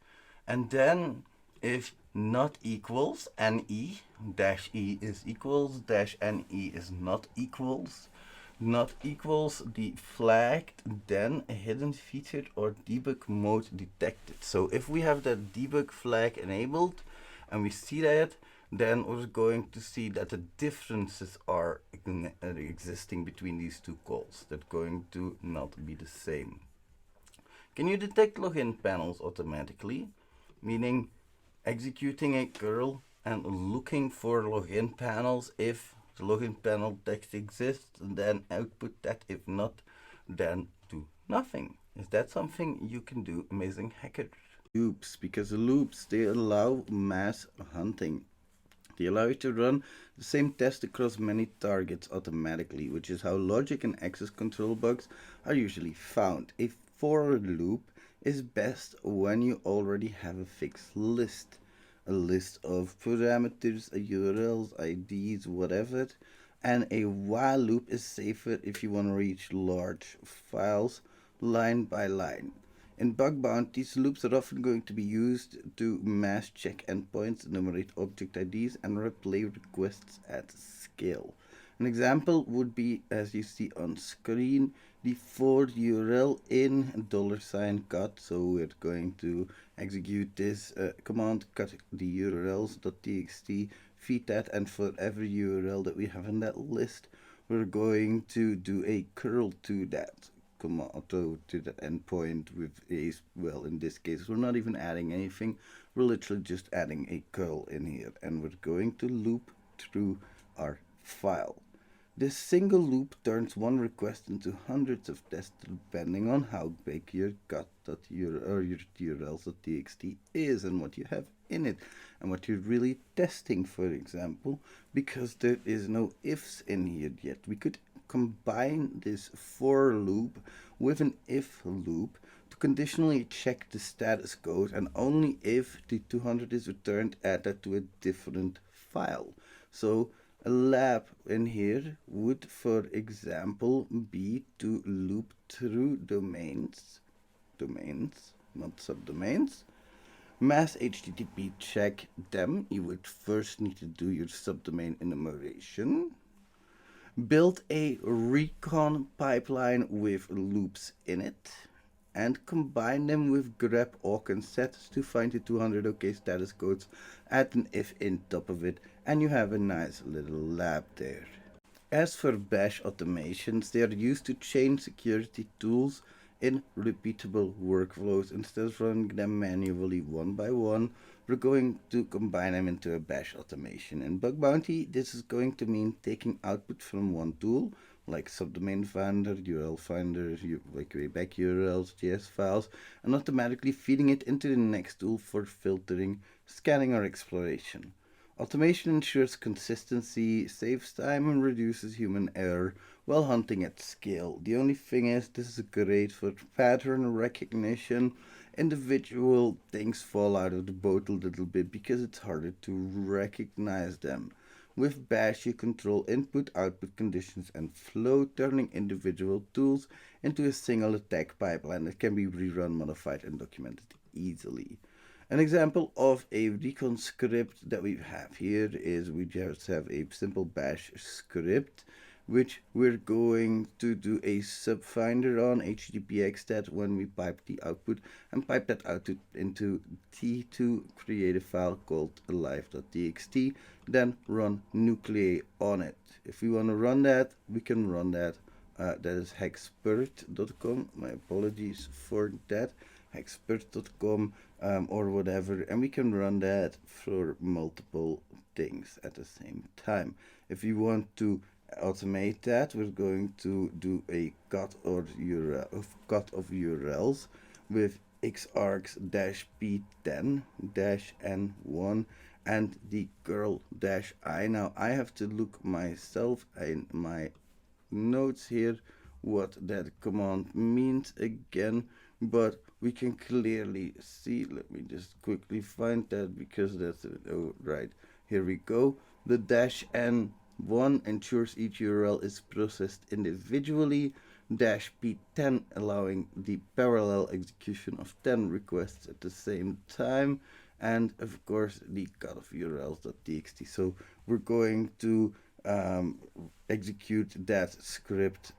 And then if not equals ne dash e is equals dash ne is not equals the flagged, then a hidden feature or debug mode detected. So if we have that debug flag enabled and we see that, then we're going to see that the differences are existing between these two calls. They're going to not be the same. Can you detect login panels automatically? Meaning executing a curl and looking for login panels. If the login panel text exists, then output that. If not, then do nothing. Is that something you can do, amazing hacker? Loops, because the loops, they allow mass hunting. They allow you to run the same test across many targets automatically, which is how logic and access control bugs are usually found. A for loop is best when you already have a fixed list. A list of parameters, URLs, IDs, whatever. And a while loop is safer if you want to reach large files line by line. In bug bounties, loops are often going to be used to mass check endpoints, enumerate object IDs, and replay requests at scale. An example would be, as you see on screen, the for URL in $cut. So we're going to execute this command, cut the URLs.txt, feed that, and for every URL that we have in that list, we're going to do a curl to that command, to that endpoint with a, well, in this case, we're not even adding anything. We're literally just adding a curl in here, and we're going to loop through our file. This single loop turns one request into hundreds of tests depending on how big your URLs.txt is and what you have in it and what you're really testing, for example, because there is no ifs in here yet. We could combine this for loop with an if loop to conditionally check the status code, and only if the 200 is returned, add that to a different file. So a lab in here would, for example, be to loop through domains, not subdomains, mass HTTP check them. You would first need to do your subdomain enumeration, build a recon pipeline with loops in it, and combine them with grep awk and set to find the 200 OK status codes, add an if in top of it, and you have a nice little lab there. As for bash automations, they are used to chain security tools in repeatable workflows. Instead of running them manually one by one, we're going to combine them into a bash automation. In Bug Bounty, this is going to mean taking output from one tool, like subdomain finder, URL finder, like wayback URLs, JS files, and automatically feeding it into the next tool for filtering, scanning, or exploration. Automation ensures consistency, saves time, and reduces human error while hunting at scale. The only thing is, this is great for pattern recognition. Individual things fall out of the boat a little bit because it's harder to recognize them. With Bash, you control input output conditions and flow, turning individual tools into a single attack pipeline that can be rerun, modified, and documented easily. An example of a recon script that we have here is we just have a simple bash script which we're going to do a subfinder on httpx that when we pipe the output and pipe that output into T to create a file called alive.txt, then run nuclei on it. If we want to run that, we can run that. That is hexpert.com. My apologies for that. Hexpert.com or whatever, and we can run that for multiple things at the same time. If you want to automate that, we're going to do a cut of URLs with xargs-p10-n1 and the girl-i. Now I have to look myself in my notes here what that command means again, but we can clearly see. Let me just quickly find that because that's it. Oh, right, here we go. The -n1 ensures each URL is processed individually. -p10 allowing the parallel execution of 10 requests at the same time, and of course the cut of URLs.txt. So we're going to execute that script,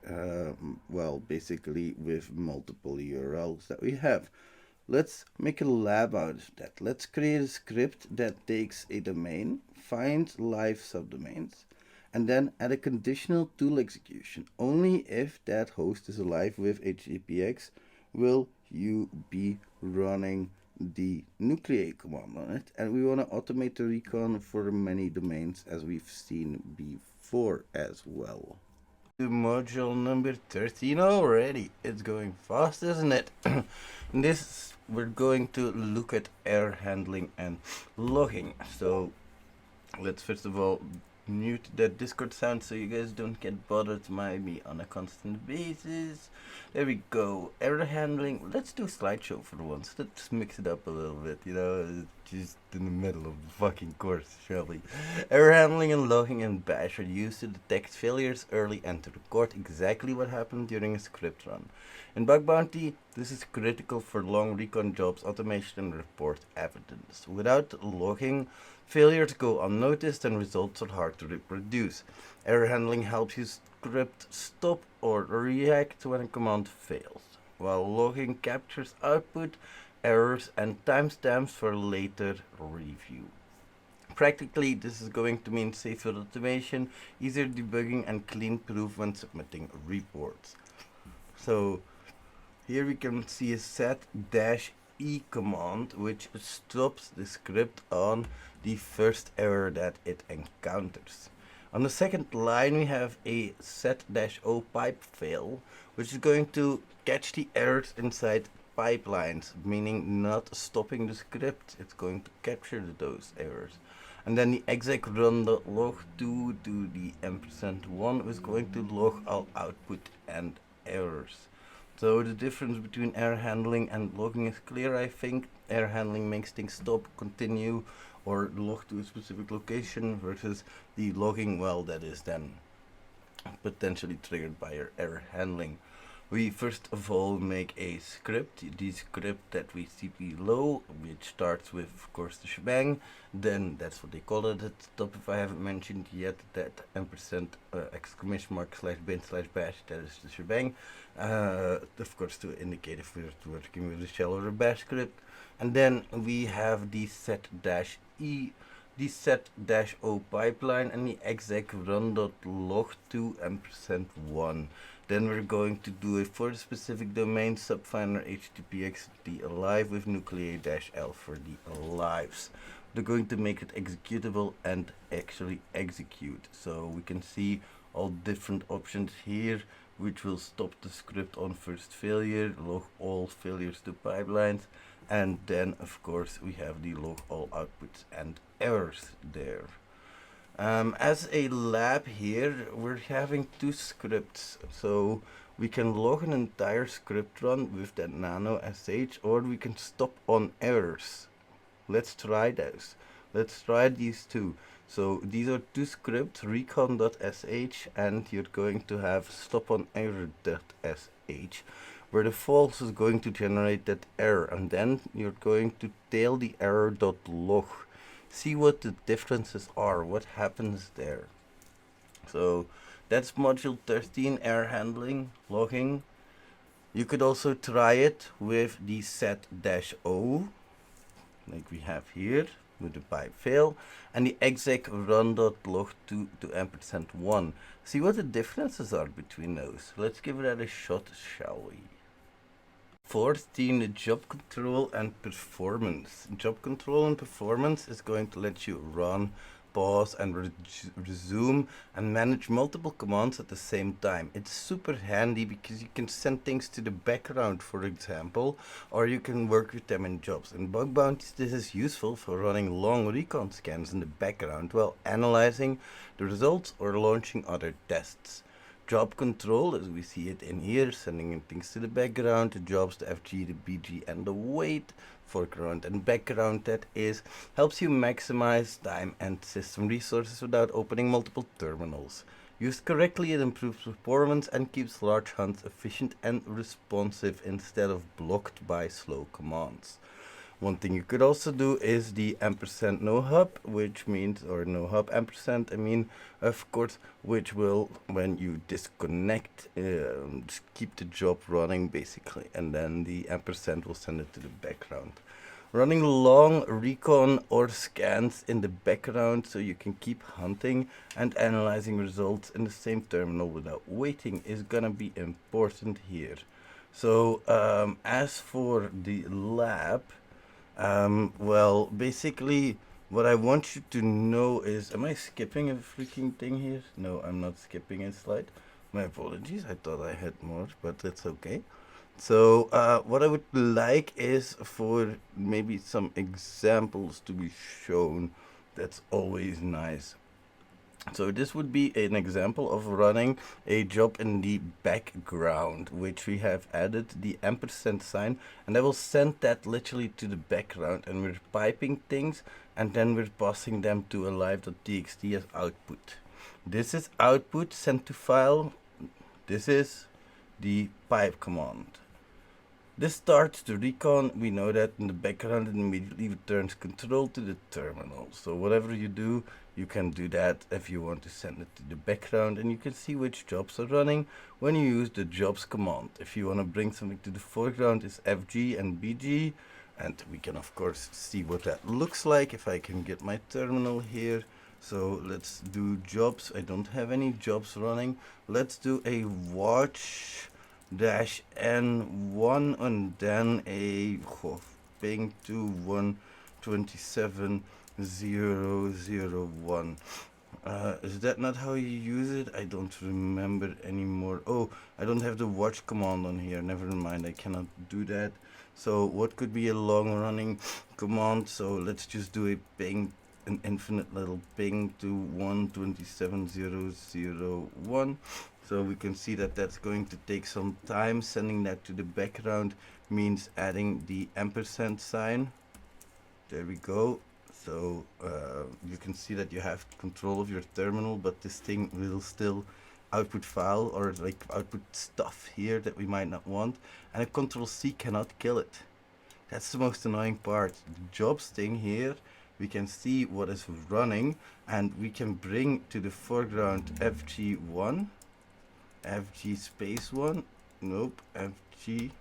well, basically with multiple URLs that we have. Let's make a lab out of that. Let's create a script that takes a domain, finds live subdomains, and then add a conditional tool execution. Only if that host is alive with HTTPX will you be running the nuclei command on it, and we want to automate the recon for many domains as we've seen before as well. To module number 13 already. It's going fast, isn't it? In this we're going to look at error handling and logging. So let's first of all mute that Discord sound so you guys don't get bothered by me on a constant basis. There we go. Error handling. Let's do slideshow for once. Let's mix it up a little bit, you know, just in the middle of the fucking course, shall we? Error handling and logging in Bash are used to detect failures early and to record exactly what happened during a script run. In Bug Bounty, this is critical for long recon jobs, automation, and report evidence. Without logging, failures go unnoticed and results are hard to reproduce. Error handling helps you script stop or react when a command fails, while logging captures output, errors, and timestamps for later review. Practically, this is going to mean safer automation, easier debugging, and clean proof when submitting reports. So here we can see a set-e command which stops the script on the first error that it encounters. On the second line we have a set-o pipe fail, which is going to catch the errors inside pipelines, meaning not stopping the script. It's going to capture those errors. And then the exec run.log2 to the %1 is going to log all output and errors. So the difference between error handling and logging is clear, I think. Error handling makes things stop, continue, or log to a specific location, versus the logging, well, that is then potentially triggered by your error handling. We first of all make a script, the script that we see below, which starts with, of course, the shebang. Then that's what they call it at the top, if I haven't mentioned yet, that ampersand exclamation mark /bin/bash, that is the shebang. Of course, to indicate if we're working with a shell or a bash script. And then we have the set-e, the set-o pipeline, and the exec run.log2 %1. Then we're going to do it for the specific domain subfiner httpx alive with nuclei-l for the alives. They're going to make it executable and actually execute. So we can see all different options here, which will stop the script on first failure, log all failures to pipelines, and then of course we have the log all outputs and errors there. As a lab here, we're having two scripts, so we can log an entire script run with that nano sh, or we can stop on errors. Let's try those. Let's try these two. So these are two scripts, recon.sh, and you're going to have stop on error.sh, where the false is going to generate that error, and then you're going to tail the error.log. See what the differences are, what happens there. So that's module 13, error handling, logging. You could also try it with the set-o, like we have here, with the pipe fail, and the exec run.log to %1. See what the differences are between those. Let's give that a shot, shall we? 14, job control and performance. Job control and performance is going to let you run, pause, and resume and manage multiple commands at the same time. It's super handy because you can send things to the background, for example, or you can work with them in jobs. In bug bounties, this is useful for running long recon scans in the background while analyzing the results or launching other tests. Job control, as we see it in here, sending in things to the background, the jobs, the FG, the BG, and the wait, foreground and background, that is, helps you maximize time and system resources without opening multiple terminals. Used correctly, it improves performance and keeps large hunts efficient and responsive instead of blocked by slow commands. One thing you could also do is the ampersand no hub, which means, or no hub ampersand, I mean, of course, which will, when you disconnect, just keep the job running basically, and then the ampersand will send it to the background. Running long recon or scans in the background so you can keep hunting and analyzing results in the same terminal without waiting is gonna be important here. So as for the lab, well, basically, what I want you to know is, am I skipping a freaking thing here? No, I'm not skipping a slide. My apologies, I thought I had more, but that's okay. So, what I would like is for maybe some examples to be shown. That's always nice. So this would be an example of running a job in the background, which we have added the ampersand sign, and I will send that literally to the background, and we're piping things, and then we're passing them to alive.txt as output. This is output sent to file. This is the pipe command. This starts the recon. We know that in the background it immediately returns control to the terminal. So whatever you do, you can do that if you want to send it to the background, and you can see which jobs are running when you use the jobs command. If you want to bring something to the foreground, it's FG and BG, and we can of course see what that looks like if I can get my terminal here. So let's do jobs. I don't have any jobs running. Let's do a watch dash n1 and then a ping to 127.0.0.1. Is that not how you use it? I don't remember anymore. Oh, I don't have the watch command on here. Never mind, I cannot do that. So what could be a long running command? So let's just do a ping, an infinite little ping to 127.0.0.1. So we can see that that's going to take some time. Sending that to the background means adding the ampersand sign. There we go. So you can see that you have control of your terminal, but this thing will still output file or like output stuff here that we might not want, and a Control-C cannot kill it. That's the most annoying part. The jobs thing here, we can see what is running, and we can bring to the foreground FG1, FG space 1, nope, FG,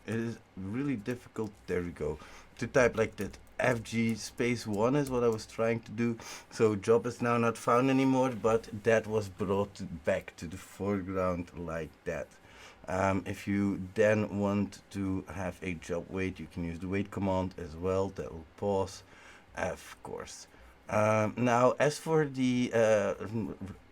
it is really difficult, there we go, to type like that, FG space 1 is what I was trying to do. So job is now not found anymore, but that was brought back to the foreground like that. If you then want to have a job wait, you can use the wait command as well. That will pause, of course. Now, as for the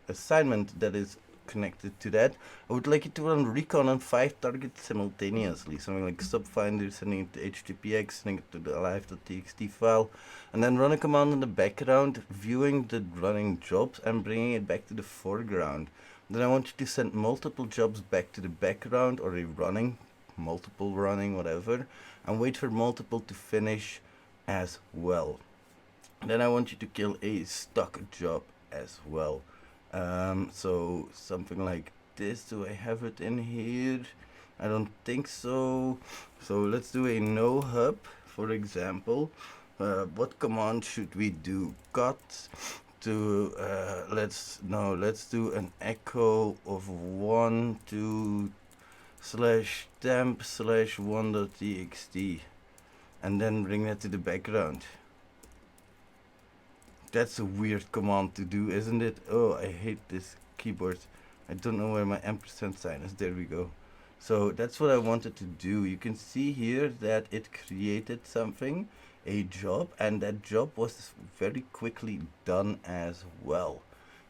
assignment that is connected to that, I would like you to run recon on 5 targets simultaneously. Something like subfinder, sending it to HTTPX, sending it to the alive.txt file, and then run a command in the background, viewing the running jobs and bringing it back to the foreground. Then I want you to send multiple jobs back to the background, or a running, multiple running, whatever, and wait for multiple to finish as well. Then I want you to kill a stuck job as well. So something like this. Do I have it in here? I don't think so. So let's do a no hub, for example. What command should we do? Cut to let's do an echo of 1 to /temp/1.txt, and then bring that to the background. That's a weird command to do, isn't it? Oh, I hate this keyboard. I don't know where my ampersand sign is. There we go. So that's what I wanted to do. You can see here that it created something, a job, and that job was very quickly done as well.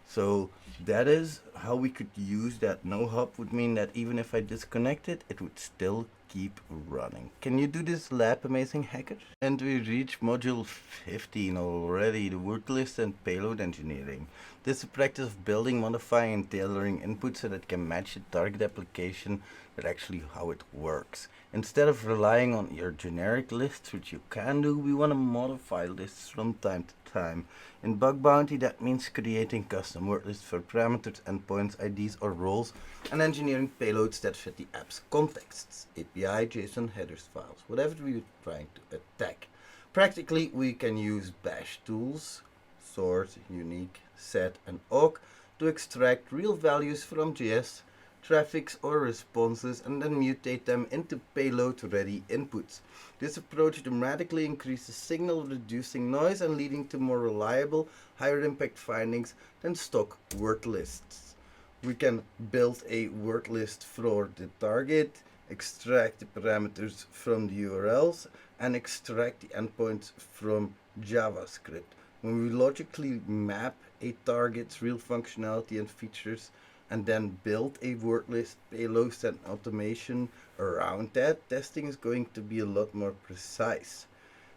So that is how we could use that. No hub would mean that even if I disconnect it, it would still keep running. Can you do this lab, amazing hacker? And we reach module 15 already, the wordlist and payload engineering. This is a practice of building, modifying and tailoring input so that it can match the target application with actually how it works. Instead of relying on your generic lists, which you can do, we want to modify lists from time to time. In bug bounty, that means creating custom word lists for parameters, endpoints, IDs or roles, and engineering payloads that fit the app's contexts, API, JSON, headers, files, whatever we're trying to attack. Practically, we can use bash tools, sort, unique, set, and awk to extract real values from JS, traffics or responses, and then mutate them into payload-ready inputs. This approach dramatically increases signal, reducing noise and leading to more reliable, higher impact findings than stock word lists. We can build a word list for the target, extract the parameters from the URLs, and extract the endpoints from JavaScript. When we logically map a target's real functionality and features, and then build a word list, payloads, and automation around that, testing is going to be a lot more precise.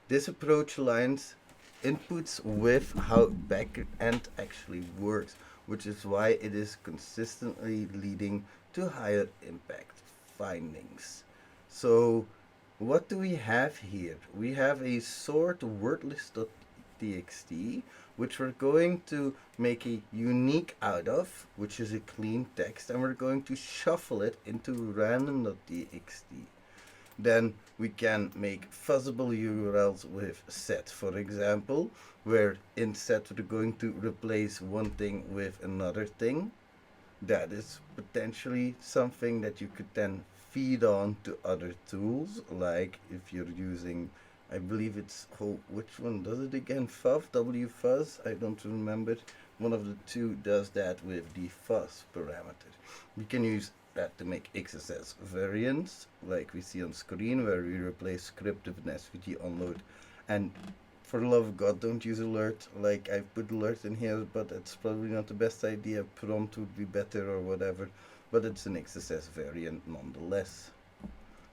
This approach aligns inputs with how backend actually works, which is why it is consistently leading to higher impact findings. So what do we have here? We have a sort wordlist.txt, which we're going to make a unique out of, which is a clean text, and we're going to shuffle it into random.txt. Then we can make fuzzable URLs with set, for example, where in set we're going to replace one thing with another thing. That is potentially something that you could then feed on to other tools, like if you're using, I believe it's, which one does it again? wfuzz? I don't remember. One of the two does that with the fuzz parameter. We can use that to make XSS variants, like we see on screen, where we replace script with an SVG onload. And for the love of God, don't use alert. Like, I put alert in here, but it's probably not the best idea. Prompt would be better or whatever, but it's an XSS variant nonetheless.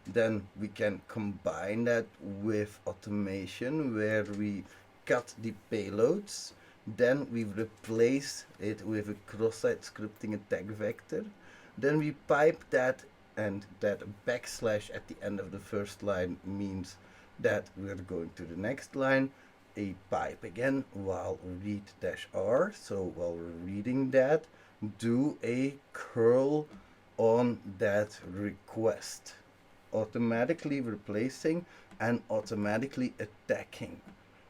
Then we can combine that with automation, where we cut the payloads, then we replace it with a cross-site scripting attack vector, then we pipe that, and that backslash at the end of the first line means that we're going to the next line, a pipe again while read-r, so while we're reading that, do a curl on that request, automatically replacing and automatically attacking.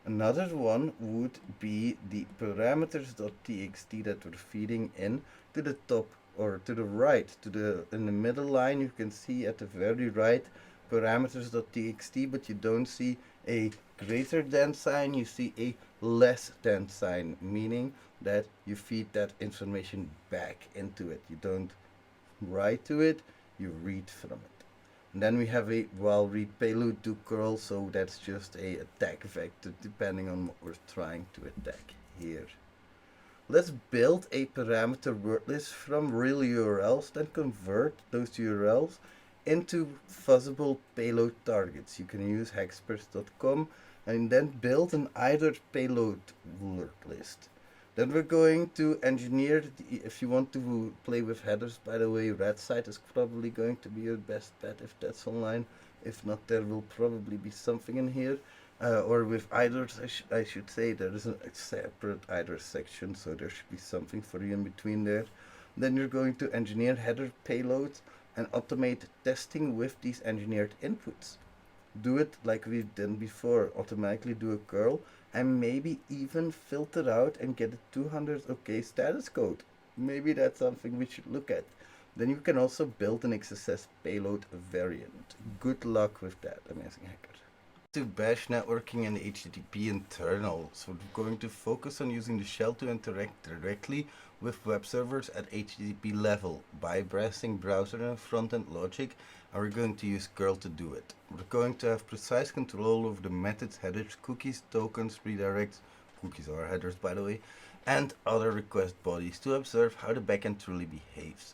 Another one would be the parameters.txt that we're feeding in to the top or to the right, in the middle line. You can see at the very right parameters.txt, but you don't see a greater than sign, you see a less than sign, meaning that you feed that information back into it. You don't write to it, you read from it. And then we have a while read payload to curl, so that's just a attack vector depending on what we're trying to attack here. Let's build a parameter word list from real URLs, then convert those URLs into fuzzable payload targets. You can use hexpress.com and then build an either payload word list. Then we're going to engineer, if you want to play with headers, by the way, red site is probably going to be your best bet if that's online. If not, there will probably be something in here. Or with iders, I should say, there is a separate iders section, so there should be something for you in between there. Then you're going to engineer header payloads and automate testing with these engineered inputs. Do it like we've done before, automatically do a curl, and maybe even filter out and get a 200 OK status code. Maybe that's something we should look at. Then you can also build an XSS payload variant. Good luck with that, amazing hacker. To bash networking and HTTP internal. So we're going to focus on using the shell to interact directly with web servers at HTTP level, bypassing browser and front-end logic, and we're going to use curl to do it. We're going to have precise control over the methods, headers, cookies, tokens, redirects, cookies are headers by the way, and other request bodies to observe how the backend truly behaves.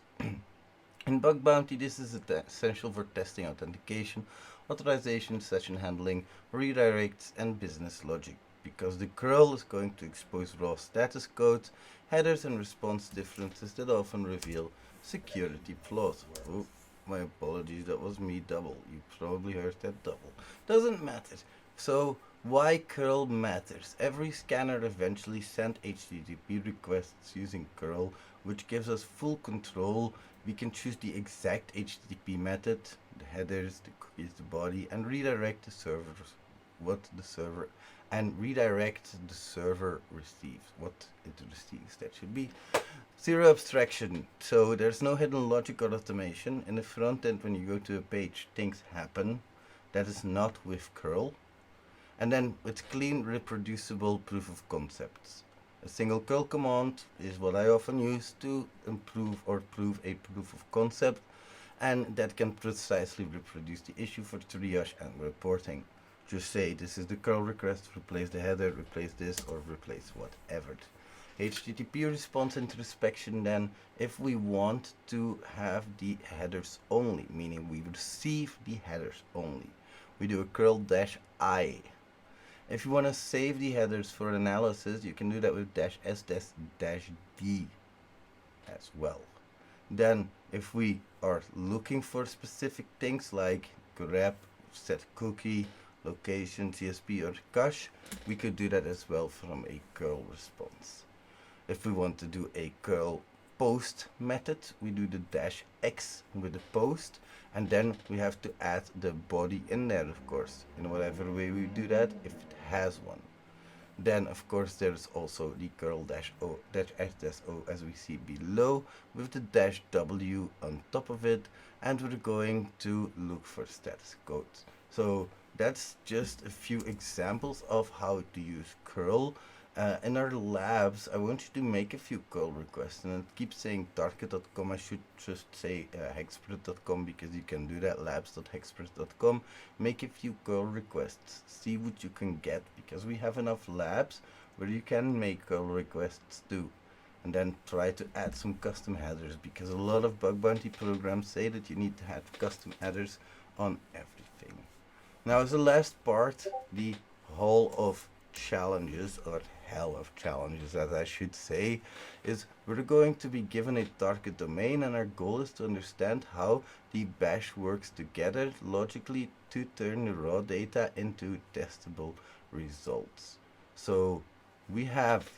In bug bounty, this is essential for testing authentication, authorization, session handling, redirects, and business logic, because the curl is going to expose raw status codes, headers, and response differences that often reveal security flaws. Oh, my apologies, that was me double. You probably heard that double. Doesn't matter. So, why curl matters? Every scanner eventually sent HTTP requests using curl, which gives us full control. We can choose the exact HTTP method, the headers, the cookies, the body, and redirect the servers, what the server, and redirect the server receives, what it receives. That should be zero abstraction. So there's no hidden logic or automation. In the front end, when you go to a page, things happen. That is not with curl. And then it's clean, reproducible proof of concepts. A single curl command is what I often use to improve or prove a proof of concept, and that can precisely reproduce the issue for triage and reporting. Just say this is the curl request, replace the header, replace this, or replace whatever. HTTP response introspection then, if we want to have the headers only, meaning we receive the headers only, we do a curl-I. If you want to save the headers for analysis, you can do that with -s-d as well. Then, if we are looking for specific things like grep, set cookie, location, CSP, or cache, we could do that as well from a curl response. If we want to do a curl post method, we do the -x with the post, and then we have to add the body in there, of course, in whatever way we do that, if it has one. Then, of course, there's also the curl-o, -s-o, as we see below, with the -w on top of it, and we're going to look for status codes. So that's just a few examples of how to use curl. In our labs, I want you to make a few curl requests, and it keeps saying target.com. I should just say hexpress.com, because you can do that, labs.hexpress.com. Make a few curl requests, see what you can get, because we have enough labs where you can make curl requests too. And then try to add some custom headers, because a lot of bug bounty programs say that you need to have custom headers on everything. Now, as the last part, the hall of challenges, or hell of challenges as I should say, is we're going to be given a target domain, and our goal is to understand how the bash works together logically to turn the raw data into testable results. So we have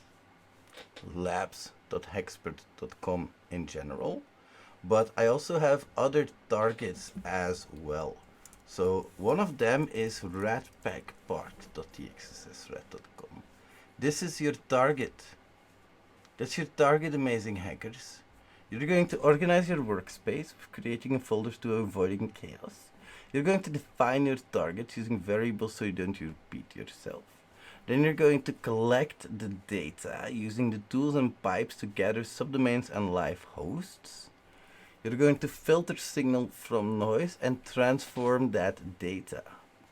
labs.hexpert.com in general, but I also have other targets as well. So one of them is ratpackpart.thexssrat.com. This is your target. That's your target, amazing hackers. You're going to organize your workspace with creating folders to avoiding chaos. You're going to define your targets using variables so you don't repeat yourself. Then you're going to collect the data using the tools and pipes to gather subdomains and live hosts. You're going to filter signal from noise and transform that data.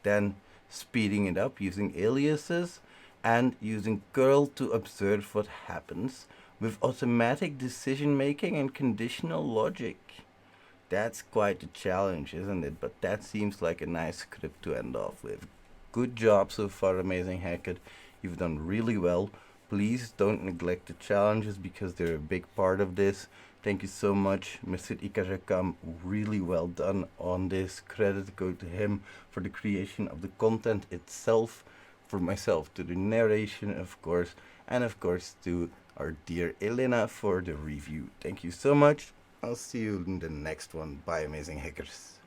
Then speeding it up using aliases and using curl to observe what happens with automatic decision making and conditional logic. That's quite a challenge, isn't it? But that seems like a nice script to end off with. Good job so far, amazing hacker. You've done really well. Please don't neglect the challenges because they're a big part of this. Thank you so much, Mr. Ikarakam. Really well done on this. Credit go to him for the creation of the content itself, for myself to the narration, of course, and of course to our dear Elena for the review. Thank you so much. I'll see you in the next one. Bye, amazing hackers.